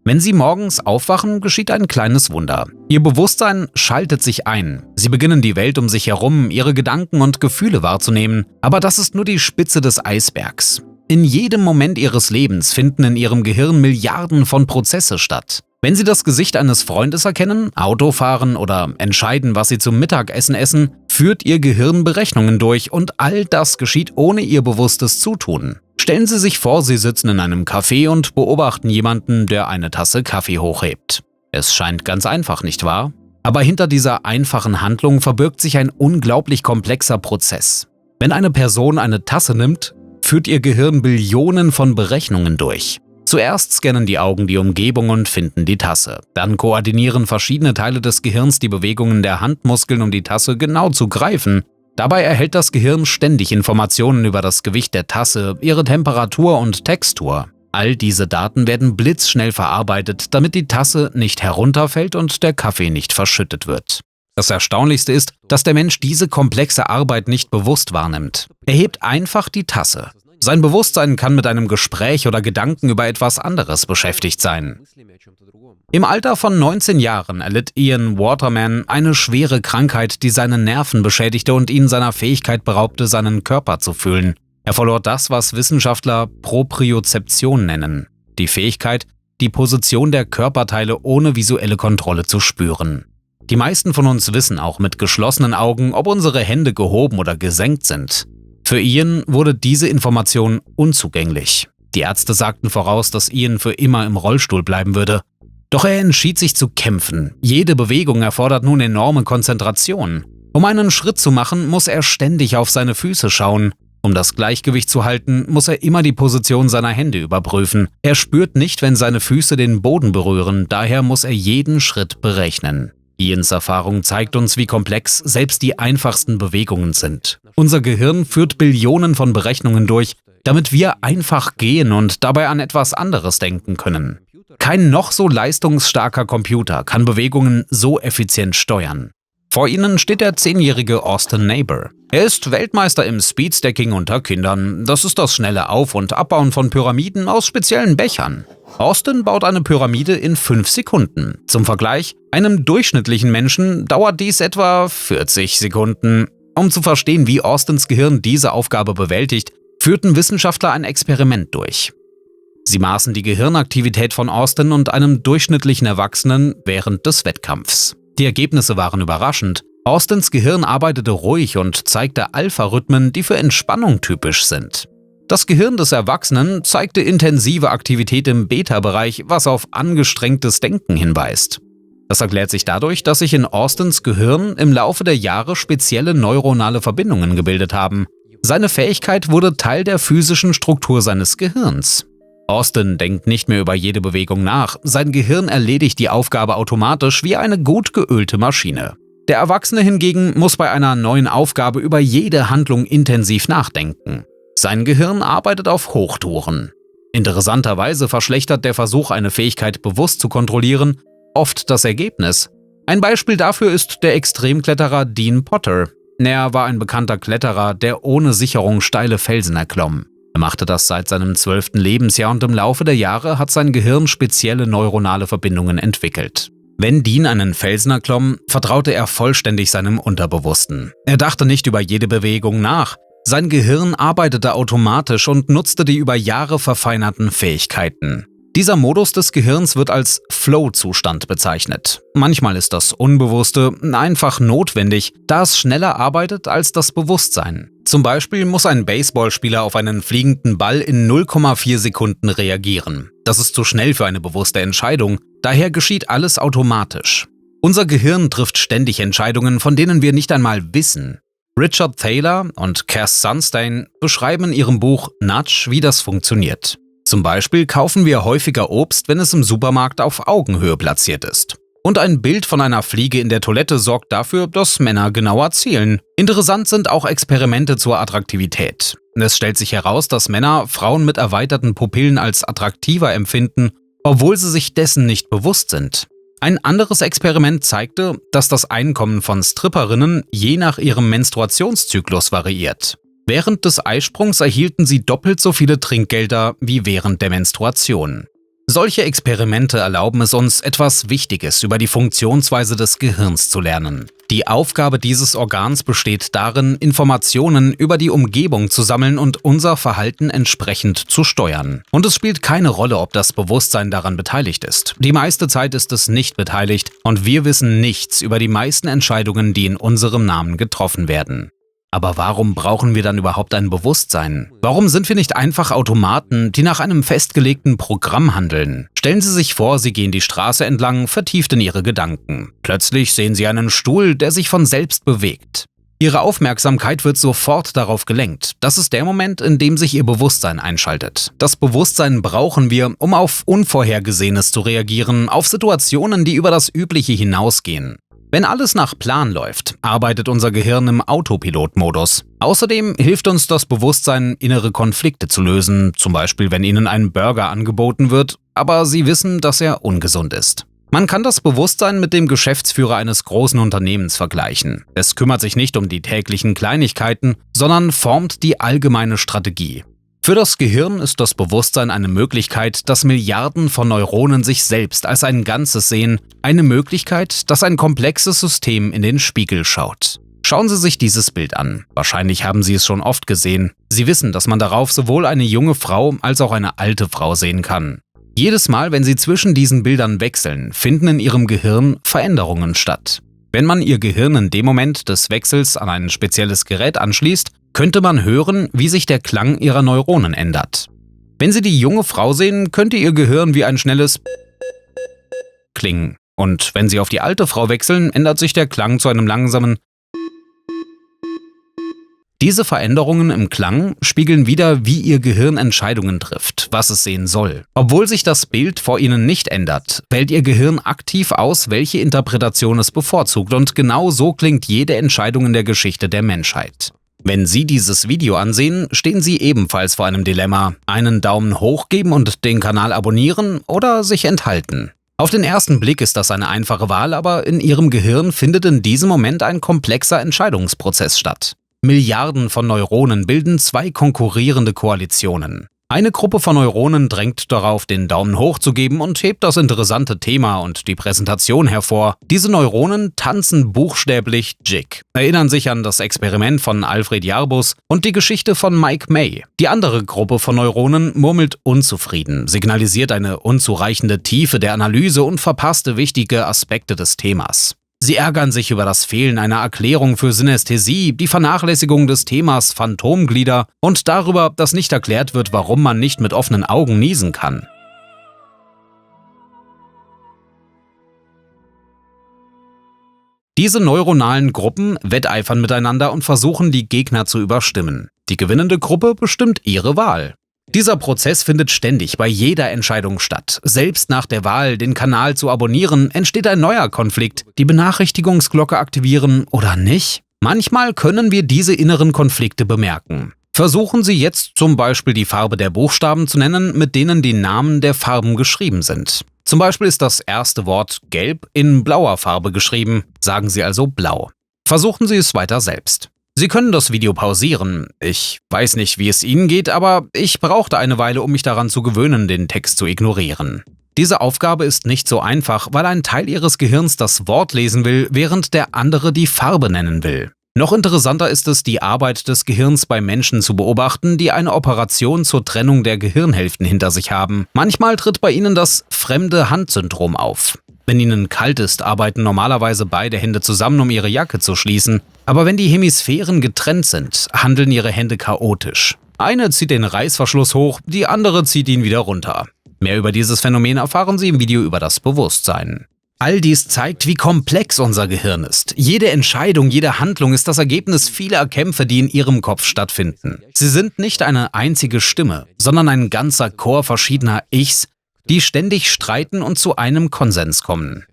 Wenn Sie morgens aufwachen, geschieht ein kleines Wunder. Ihr Bewusstsein schaltet sich ein. Sie beginnen die Welt um sich herum, ihre Gedanken und Gefühle wahrzunehmen. Aber das ist nur die Spitze des Eisbergs. In jedem Moment Ihres Lebens finden in Ihrem Gehirn Milliarden von Prozesse statt. Wenn Sie das Gesicht eines Freundes erkennen, Auto fahren oder entscheiden, was Sie zum Mittagessen essen, führt Ihr Gehirn Berechnungen durch und all das geschieht ohne Ihr bewusstes Zutun. Stellen Sie sich vor, Sie sitzen in einem Café und beobachten jemanden, der eine Tasse Kaffee hochhebt. Es scheint ganz einfach, nicht wahr? Aber hinter dieser einfachen Handlung verbirgt sich ein unglaublich komplexer Prozess. Wenn eine Person eine Tasse nimmt, führt ihr Gehirn Billionen von Berechnungen durch. Zuerst scannen die Augen die Umgebung und finden die Tasse. Dann koordinieren verschiedene Teile des Gehirns die Bewegungen der Handmuskeln, um die Tasse genau zu greifen. Dabei erhält das Gehirn ständig Informationen über das Gewicht der Tasse, ihre Temperatur und Textur. All diese Daten werden blitzschnell verarbeitet, damit die Tasse nicht herunterfällt und der Kaffee nicht verschüttet wird. Das Erstaunlichste ist, dass der Mensch diese komplexe Arbeit nicht bewusst wahrnimmt. Er hebt einfach die Tasse. Sein Bewusstsein kann mit einem Gespräch oder Gedanken über etwas anderes beschäftigt sein. Im Alter von 19 Jahren erlitt Ian Waterman eine schwere Krankheit, die seine Nerven beschädigte und ihn seiner Fähigkeit beraubte, seinen Körper zu fühlen. Er verlor das, was Wissenschaftler Propriozeption nennen, die Fähigkeit, die Position der Körperteile ohne visuelle Kontrolle zu spüren. Die meisten von uns wissen auch mit geschlossenen Augen, ob unsere Hände gehoben oder gesenkt sind. Für Ian wurde diese Information unzugänglich. Die Ärzte sagten voraus, dass Ian für immer im Rollstuhl bleiben würde. Doch er entschied sich zu kämpfen. Jede Bewegung erfordert nun enorme Konzentration. Um einen Schritt zu machen, muss er ständig auf seine Füße schauen. Um das Gleichgewicht zu halten, muss er immer die Position seiner Hände überprüfen. Er spürt nicht, wenn seine Füße den Boden berühren, daher muss er jeden Schritt berechnen. Ians Erfahrung zeigt uns, wie komplex selbst die einfachsten Bewegungen sind. Unser Gehirn führt Billionen von Berechnungen durch, damit wir einfach gehen und dabei an etwas anderes denken können. Kein noch so leistungsstarker Computer kann Bewegungen so effizient steuern. Vor Ihnen steht der 10-jährige Austin Neighbor. Er ist Weltmeister im Speedstacking unter Kindern. Das ist das schnelle Auf- und Abbauen von Pyramiden aus speziellen Bechern. Austin baut eine Pyramide in 5 Sekunden. Zum Vergleich, einem durchschnittlichen Menschen dauert dies etwa 40 Sekunden. Um zu verstehen, wie Austins Gehirn diese Aufgabe bewältigt, führten Wissenschaftler ein Experiment durch. Sie maßen die Gehirnaktivität von Austin und einem durchschnittlichen Erwachsenen während des Wettkampfs. Die Ergebnisse waren überraschend. Austins Gehirn arbeitete ruhig und zeigte Alpha-Rhythmen, die für Entspannung typisch sind. Das Gehirn des Erwachsenen zeigte intensive Aktivität im Beta-Bereich, was auf angestrengtes Denken hinweist. Das erklärt sich dadurch, dass sich in Austins Gehirn im Laufe der Jahre spezielle neuronale Verbindungen gebildet haben. Seine Fähigkeit wurde Teil der physischen Struktur seines Gehirns. Austin denkt nicht mehr über jede Bewegung nach. Sein Gehirn erledigt die Aufgabe automatisch wie eine gut geölte Maschine. Der Erwachsene hingegen muss bei einer neuen Aufgabe über jede Handlung intensiv nachdenken. Sein Gehirn arbeitet auf Hochtouren. Interessanterweise verschlechtert der Versuch, eine Fähigkeit bewusst zu kontrollieren, oft das Ergebnis. Ein Beispiel dafür ist der Extremkletterer Dean Potter. Er war ein bekannter Kletterer, der ohne Sicherung steile Felsen erklomm. Er machte das seit seinem 12. Lebensjahr und im Laufe der Jahre hat sein Gehirn spezielle neuronale Verbindungen entwickelt. Wenn Dean einen Felsen erklomm, vertraute er vollständig seinem Unterbewussten. Er dachte nicht über jede Bewegung nach. Sein Gehirn arbeitete automatisch und nutzte die über Jahre verfeinerten Fähigkeiten. Dieser Modus des Gehirns wird als Flow-Zustand bezeichnet. Manchmal ist das Unbewusste einfach notwendig, da es schneller arbeitet als das Bewusstsein. Zum Beispiel muss ein Baseballspieler auf einen fliegenden Ball in 0,4 Sekunden reagieren. Das ist zu schnell für eine bewusste Entscheidung, daher geschieht alles automatisch. Unser Gehirn trifft ständig Entscheidungen, von denen wir nicht einmal wissen. Richard Thaler und Cass Sunstein beschreiben in ihrem Buch Nudge, wie das funktioniert. Zum Beispiel kaufen wir häufiger Obst, wenn es im Supermarkt auf Augenhöhe platziert ist. Und ein Bild von einer Fliege in der Toilette sorgt dafür, dass Männer genauer zielen. Interessant sind auch Experimente zur Attraktivität. Es stellt sich heraus, dass Männer Frauen mit erweiterten Pupillen als attraktiver empfinden, obwohl sie sich dessen nicht bewusst sind. Ein anderes Experiment zeigte, dass das Einkommen von Stripperinnen je nach ihrem Menstruationszyklus variiert. Während des Eisprungs erhielten sie doppelt so viele Trinkgelder wie während der Menstruation. Solche Experimente erlauben es uns, etwas Wichtiges über die Funktionsweise des Gehirns zu lernen. Die Aufgabe dieses Organs besteht darin, Informationen über die Umgebung zu sammeln und unser Verhalten entsprechend zu steuern. Und es spielt keine Rolle, ob das Bewusstsein daran beteiligt ist. Die meiste Zeit ist es nicht beteiligt und wir wissen nichts über die meisten Entscheidungen, die in unserem Namen getroffen werden. Aber warum brauchen wir dann überhaupt ein Bewusstsein? Warum sind wir nicht einfach Automaten, die nach einem festgelegten Programm handeln? Stellen Sie sich vor, Sie gehen die Straße entlang, vertieft in Ihre Gedanken. Plötzlich sehen Sie einen Stuhl, der sich von selbst bewegt. Ihre Aufmerksamkeit wird sofort darauf gelenkt. Das ist der Moment, in dem sich Ihr Bewusstsein einschaltet. Das Bewusstsein brauchen wir, um auf Unvorhergesehenes zu reagieren, auf Situationen, die über das Übliche hinausgehen. Wenn alles nach Plan läuft, arbeitet unser Gehirn im Autopilot-Modus. Außerdem hilft uns das Bewusstsein, innere Konflikte zu lösen, zum Beispiel wenn Ihnen ein Burger angeboten wird, aber Sie wissen, dass er ungesund ist. Man kann das Bewusstsein mit dem Geschäftsführer eines großen Unternehmens vergleichen. Es kümmert sich nicht um die täglichen Kleinigkeiten, sondern formt die allgemeine Strategie. Für das Gehirn ist das Bewusstsein eine Möglichkeit, dass Milliarden von Neuronen sich selbst als ein Ganzes sehen, eine Möglichkeit, dass ein komplexes System in den Spiegel schaut. Schauen Sie sich dieses Bild an. Wahrscheinlich haben Sie es schon oft gesehen. Sie wissen, dass man darauf sowohl eine junge Frau als auch eine alte Frau sehen kann. Jedes Mal, wenn Sie zwischen diesen Bildern wechseln, finden in Ihrem Gehirn Veränderungen statt. Wenn man Ihr Gehirn in dem Moment des Wechsels an ein spezielles Gerät anschließt, könnte man hören, wie sich der Klang ihrer Neuronen ändert. Wenn Sie die junge Frau sehen, könnte ihr Gehirn wie ein schnelles klingen. Und wenn Sie auf die alte Frau wechseln, ändert sich der Klang zu einem langsamen. Diese Veränderungen im Klang spiegeln wider, wie Ihr Gehirn Entscheidungen trifft, was es sehen soll. Obwohl sich das Bild vor Ihnen nicht ändert, wählt Ihr Gehirn aktiv aus, welche Interpretation es bevorzugt, und genau so klingt jede Entscheidung in der Geschichte der Menschheit. Wenn Sie dieses Video ansehen, stehen Sie ebenfalls vor einem Dilemma: einen Daumen hoch geben und den Kanal abonnieren oder sich enthalten. Auf den ersten Blick ist das eine einfache Wahl, aber in Ihrem Gehirn findet in diesem Moment ein komplexer Entscheidungsprozess statt. Milliarden von Neuronen bilden zwei konkurrierende Koalitionen. Eine Gruppe von Neuronen drängt darauf, den Daumen hoch zu geben und hebt das interessante Thema und die Präsentation hervor. Diese Neuronen tanzen buchstäblich Jig, erinnern sich an das Experiment von Alfred Jarbus und die Geschichte von Mike May. Die andere Gruppe von Neuronen murmelt unzufrieden, signalisiert eine unzureichende Tiefe der Analyse und verpasste wichtige Aspekte des Themas. Sie ärgern sich über das Fehlen einer Erklärung für Synästhesie, die Vernachlässigung des Themas Phantomglieder und darüber, dass nicht erklärt wird, warum man nicht mit offenen Augen niesen kann. Diese neuronalen Gruppen wetteifern miteinander und versuchen, die Gegner zu überstimmen. Die gewinnende Gruppe bestimmt ihre Wahl. Dieser Prozess findet ständig bei jeder Entscheidung statt. Selbst nach der Wahl, den Kanal zu abonnieren, entsteht ein neuer Konflikt. Die Benachrichtigungsglocke aktivieren oder nicht? Manchmal können wir diese inneren Konflikte bemerken. Versuchen Sie jetzt zum Beispiel die Farbe der Buchstaben zu nennen, mit denen die Namen der Farben geschrieben sind. Zum Beispiel ist das erste Wort gelb in blauer Farbe geschrieben. Sagen Sie also blau. Versuchen Sie es weiter selbst. Sie können das Video pausieren. Ich weiß nicht, wie es Ihnen geht, aber ich brauchte eine Weile, um mich daran zu gewöhnen, den Text zu ignorieren. Diese Aufgabe ist nicht so einfach, weil ein Teil Ihres Gehirns das Wort lesen will, während der andere die Farbe nennen will. Noch interessanter ist es, die Arbeit des Gehirns bei Menschen zu beobachten, die eine Operation zur Trennung der Gehirnhälften hinter sich haben. Manchmal tritt bei ihnen das fremde Hand-Syndrom auf. Wenn ihnen kalt ist, arbeiten normalerweise beide Hände zusammen, um ihre Jacke zu schließen. Aber wenn die Hemisphären getrennt sind, handeln ihre Hände chaotisch. Eine zieht den Reißverschluss hoch, die andere zieht ihn wieder runter. Mehr über dieses Phänomen erfahren Sie im Video über das Bewusstsein. All dies zeigt, wie komplex unser Gehirn ist. Jede Entscheidung, jede Handlung ist das Ergebnis vieler Kämpfe, die in Ihrem Kopf stattfinden. Sie sind nicht eine einzige Stimme, sondern ein ganzer Chor verschiedener Ichs, die ständig streiten und zu einem Konsens kommen.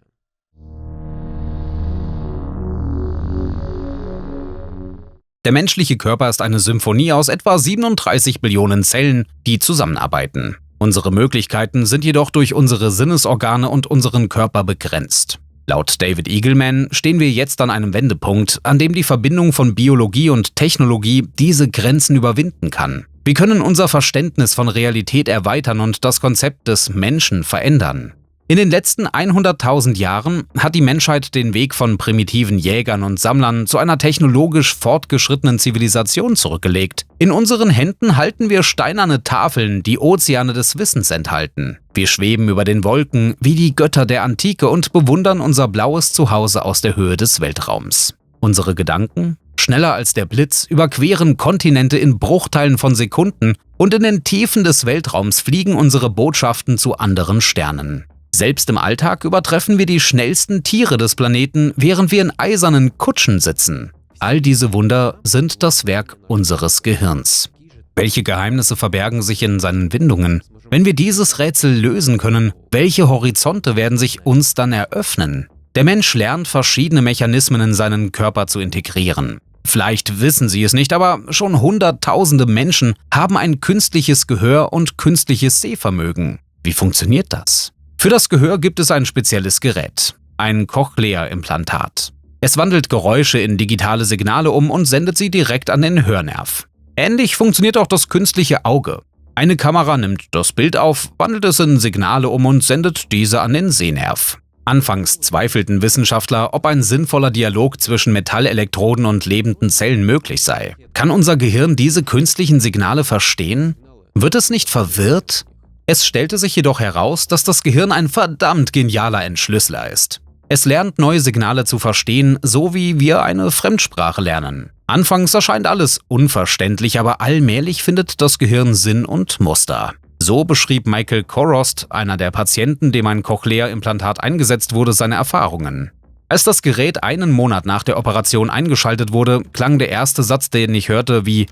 Der menschliche Körper ist eine Symphonie aus etwa 37 Billionen Zellen, die zusammenarbeiten. Unsere Möglichkeiten sind jedoch durch unsere Sinnesorgane und unseren Körper begrenzt. Laut David Eagleman stehen wir jetzt an einem Wendepunkt, an dem die Verbindung von Biologie und Technologie diese Grenzen überwinden kann. Wir können unser Verständnis von Realität erweitern und das Konzept des Menschen verändern. In den letzten 100.000 Jahren hat die Menschheit den Weg von primitiven Jägern und Sammlern zu einer technologisch fortgeschrittenen Zivilisation zurückgelegt. In unseren Händen halten wir steinerne Tafeln, die Ozeane des Wissens enthalten. Wir schweben über den Wolken wie die Götter der Antike und bewundern unser blaues Zuhause aus der Höhe des Weltraums. Unsere Gedanken, schneller als der Blitz, überqueren Kontinente in Bruchteilen von Sekunden und in den Tiefen des Weltraums fliegen unsere Botschaften zu anderen Sternen. Selbst im Alltag übertreffen wir die schnellsten Tiere des Planeten, während wir in eisernen Kutschen sitzen. All diese Wunder sind das Werk unseres Gehirns. Welche Geheimnisse verbergen sich in seinen Windungen? Wenn wir dieses Rätsel lösen können, welche Horizonte werden sich uns dann eröffnen? Der Mensch lernt, verschiedene Mechanismen in seinen Körper zu integrieren. Vielleicht wissen Sie es nicht, aber schon Hunderttausende Menschen haben ein künstliches Gehör und künstliches Sehvermögen. Wie funktioniert das? Für das Gehör gibt es ein spezielles Gerät, ein Cochlea-Implantat. Es wandelt Geräusche in digitale Signale um und sendet sie direkt an den Hörnerv. Ähnlich funktioniert auch das künstliche Auge. Eine Kamera nimmt das Bild auf, wandelt es in Signale um und sendet diese an den Sehnerv. Anfangs zweifelten Wissenschaftler, ob ein sinnvoller Dialog zwischen Metallelektroden und lebenden Zellen möglich sei. Kann unser Gehirn diese künstlichen Signale verstehen? Wird es nicht verwirrt? Es stellte sich jedoch heraus, dass das Gehirn ein verdammt genialer Entschlüsseler ist. Es lernt neue Signale zu verstehen, so wie wir eine Fremdsprache lernen. Anfangs erscheint alles unverständlich, aber allmählich findet das Gehirn Sinn und Muster. So beschrieb Michael Korost, einer der Patienten, dem ein Cochlea-Implantat eingesetzt wurde, seine Erfahrungen. Als das Gerät einen Monat nach der Operation eingeschaltet wurde, klang der erste Satz, den ich hörte, wie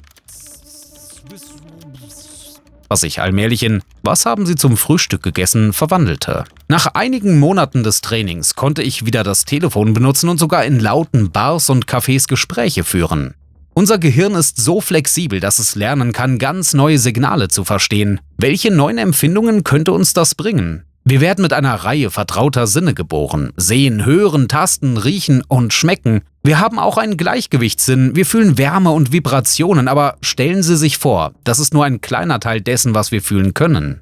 was sich allmählich in „Was haben Sie zum Frühstück gegessen?" verwandelte. Nach einigen Monaten des Trainings konnte ich wieder das Telefon benutzen und sogar in lauten Bars und Cafés Gespräche führen. Unser Gehirn ist so flexibel, dass es lernen kann, ganz neue Signale zu verstehen. Welche neuen Empfindungen könnte uns das bringen? Wir werden mit einer Reihe vertrauter Sinne geboren. Sehen, hören, tasten, riechen und schmecken. Wir haben auch einen Gleichgewichtssinn, wir fühlen Wärme und Vibrationen, aber stellen Sie sich vor, das ist nur ein kleiner Teil dessen, was wir fühlen können.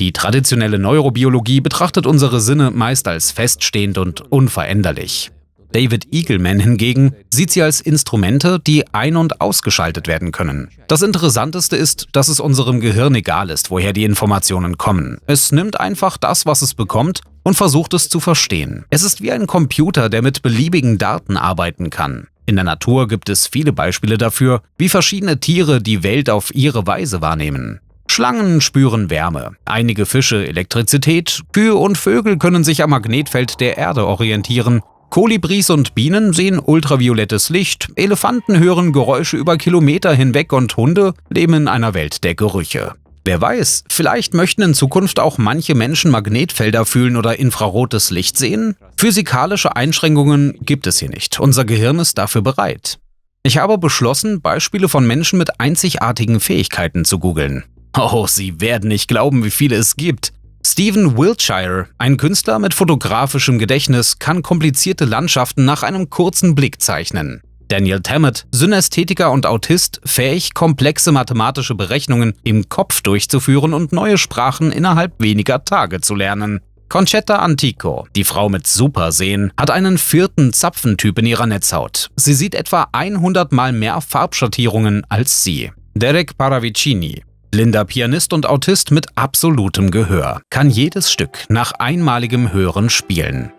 Die traditionelle Neurobiologie betrachtet unsere Sinne meist als feststehend und unveränderlich. David Eagleman hingegen sieht sie als Instrumente, die ein- und ausgeschaltet werden können. Das Interessanteste ist, dass es unserem Gehirn egal ist, woher die Informationen kommen. Es nimmt einfach das, was es bekommt, und versucht es zu verstehen. Es ist wie ein Computer, der mit beliebigen Daten arbeiten kann. In der Natur gibt es viele Beispiele dafür, wie verschiedene Tiere die Welt auf ihre Weise wahrnehmen. Schlangen spüren Wärme, einige Fische Elektrizität, Kühe und Vögel können sich am Magnetfeld der Erde orientieren. Kolibris und Bienen sehen ultraviolettes Licht, Elefanten hören Geräusche über Kilometer hinweg und Hunde leben in einer Welt der Gerüche. Wer weiß, vielleicht möchten in Zukunft auch manche Menschen Magnetfelder fühlen oder infrarotes Licht sehen? Physikalische Einschränkungen gibt es hier nicht, unser Gehirn ist dafür bereit. Ich habe beschlossen, Beispiele von Menschen mit einzigartigen Fähigkeiten zu googeln. Oh, Sie werden nicht glauben, wie viele es gibt. Stephen Wiltshire, ein Künstler mit fotografischem Gedächtnis, kann komplizierte Landschaften nach einem kurzen Blick zeichnen. Daniel Tammet, Synästhetiker und Autist, fähig, komplexe mathematische Berechnungen im Kopf durchzuführen und neue Sprachen innerhalb weniger Tage zu lernen. Concetta Antico, die Frau mit Supersehen, hat einen 4. Zapfentyp in ihrer Netzhaut. Sie sieht etwa 100 Mal mehr Farbschattierungen als sie. Derek Paravicini, blinder Pianist und Autist mit absolutem Gehör, kann jedes Stück nach einmaligem Hören spielen.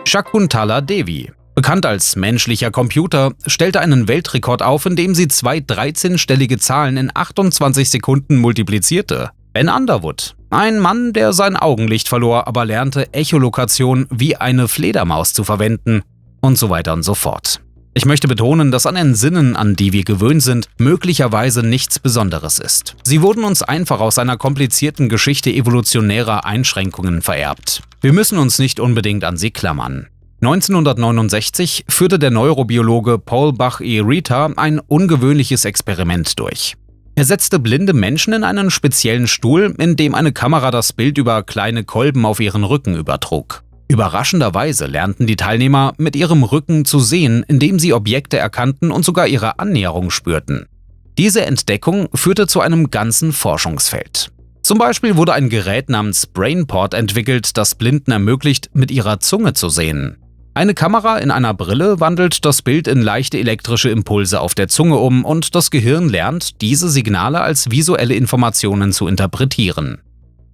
Shakuntala Devi, bekannt als menschlicher Computer, stellte einen Weltrekord auf, indem sie 2 13-stellige Zahlen in 28 Sekunden multiplizierte. Ben Underwood, ein Mann, der sein Augenlicht verlor, aber lernte Echolokation wie eine Fledermaus zu verwenden und so weiter und so fort. Ich möchte betonen, dass an den Sinnen, an die wir gewöhnt sind, möglicherweise nichts Besonderes ist. Sie wurden uns einfach aus einer komplizierten Geschichte evolutionärer Einschränkungen vererbt. Wir müssen uns nicht unbedingt an sie klammern. 1969 führte der Neurobiologe Paul Bach-y-Rita ein ungewöhnliches Experiment durch. Er setzte blinde Menschen in einen speziellen Stuhl, in dem eine Kamera das Bild über kleine Kolben auf ihren Rücken übertrug. Überraschenderweise lernten die Teilnehmer, mit ihrem Rücken zu sehen, indem sie Objekte erkannten und sogar ihre Annäherung spürten. Diese Entdeckung führte zu einem ganzen Forschungsfeld. Zum Beispiel wurde ein Gerät namens BrainPort entwickelt, das Blinden ermöglicht, mit ihrer Zunge zu sehen. Eine Kamera in einer Brille wandelt das Bild in leichte elektrische Impulse auf der Zunge um und das Gehirn lernt, diese Signale als visuelle Informationen zu interpretieren.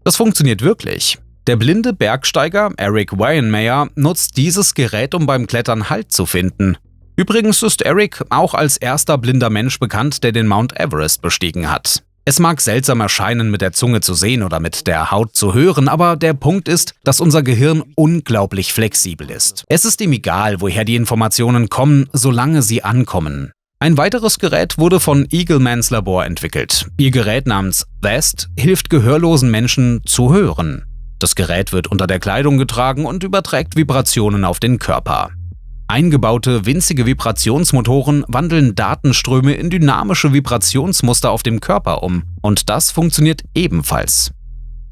Das funktioniert wirklich. Der blinde Bergsteiger Eric Weihenmayer nutzt dieses Gerät, um beim Klettern Halt zu finden. Übrigens ist Eric auch als erster blinder Mensch bekannt, der den Mount Everest bestiegen hat. Es mag seltsam erscheinen, mit der Zunge zu sehen oder mit der Haut zu hören, aber der Punkt ist, dass unser Gehirn unglaublich flexibel ist. Es ist ihm egal, woher die Informationen kommen, solange sie ankommen. Ein weiteres Gerät wurde von Eaglemans Labor entwickelt. Ihr Gerät namens Vest hilft gehörlosen Menschen zu hören. Das Gerät wird unter der Kleidung getragen und überträgt Vibrationen auf den Körper. Eingebaute winzige Vibrationsmotoren wandeln Datenströme in dynamische Vibrationsmuster auf dem Körper um, und das funktioniert ebenfalls.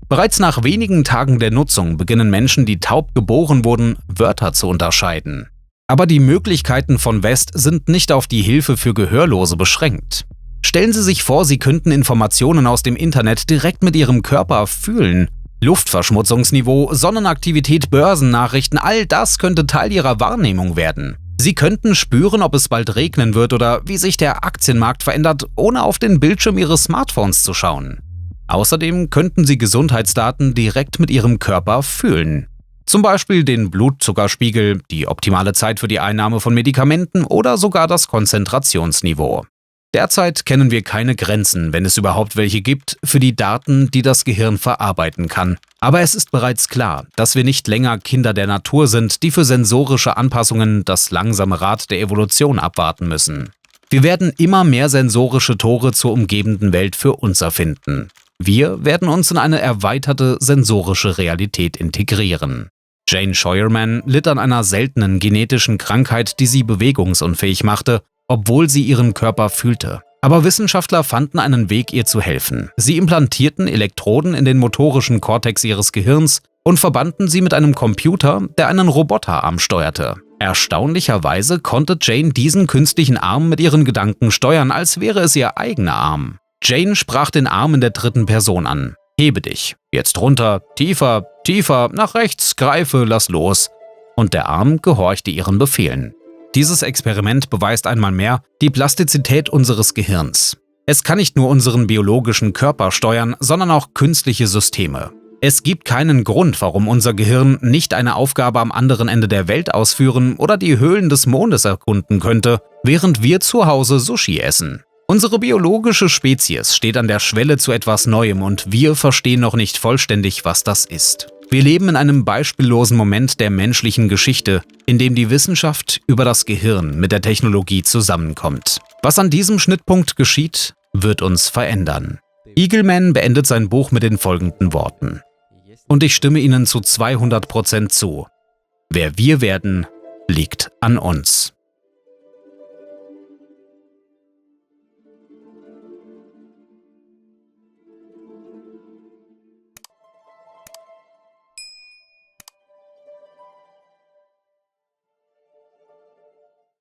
Bereits nach wenigen Tagen der Nutzung beginnen Menschen, die taub geboren wurden, Wörter zu unterscheiden. Aber die Möglichkeiten von Vest sind nicht auf die Hilfe für Gehörlose beschränkt. Stellen Sie sich vor, Sie könnten Informationen aus dem Internet direkt mit Ihrem Körper fühlen. Luftverschmutzungsniveau, Sonnenaktivität, Börsennachrichten, all das könnte Teil Ihrer Wahrnehmung werden. Sie könnten spüren, ob es bald regnen wird oder wie sich der Aktienmarkt verändert, ohne auf den Bildschirm Ihres Smartphones zu schauen. Außerdem könnten Sie Gesundheitsdaten direkt mit Ihrem Körper fühlen. Zum Beispiel den Blutzuckerspiegel, die optimale Zeit für die Einnahme von Medikamenten oder sogar das Konzentrationsniveau. Derzeit kennen wir keine Grenzen, wenn es überhaupt welche gibt, für die Daten, die das Gehirn verarbeiten kann. Aber es ist bereits klar, dass wir nicht länger Kinder der Natur sind, die für sensorische Anpassungen das langsame Rad der Evolution abwarten müssen. Wir werden immer mehr sensorische Tore zur umgebenden Welt für uns erfinden. Wir werden uns in eine erweiterte sensorische Realität integrieren. Jane Scheuermann litt an einer seltenen genetischen Krankheit, die sie bewegungsunfähig machte, obwohl sie ihren Körper fühlte. Aber Wissenschaftler fanden einen Weg, ihr zu helfen. Sie implantierten Elektroden in den motorischen Kortex ihres Gehirns und verbanden sie mit einem Computer, der einen Roboterarm steuerte. Erstaunlicherweise konnte Jane diesen künstlichen Arm mit ihren Gedanken steuern, als wäre es ihr eigener Arm. Jane sprach den Arm in der 3. Person an. Hebe dich, jetzt runter, tiefer, tiefer, nach rechts, greife, lass los. Und der Arm gehorchte ihren Befehlen. Dieses Experiment beweist einmal mehr die Plastizität unseres Gehirns. Es kann nicht nur unseren biologischen Körper steuern, sondern auch künstliche Systeme. Es gibt keinen Grund, warum unser Gehirn nicht eine Aufgabe am anderen Ende der Welt ausführen oder die Höhlen des Mondes erkunden könnte, während wir zu Hause Sushi essen. Unsere biologische Spezies steht an der Schwelle zu etwas Neuem und wir verstehen noch nicht vollständig, was das ist. Wir leben in einem beispiellosen Moment der menschlichen Geschichte, in dem die Wissenschaft über das Gehirn mit der Technologie zusammenkommt. Was an diesem Schnittpunkt geschieht, wird uns verändern. Eagleman beendet sein Buch mit den folgenden Worten. Und ich stimme Ihnen zu 200% zu. Wer wir werden, liegt an uns.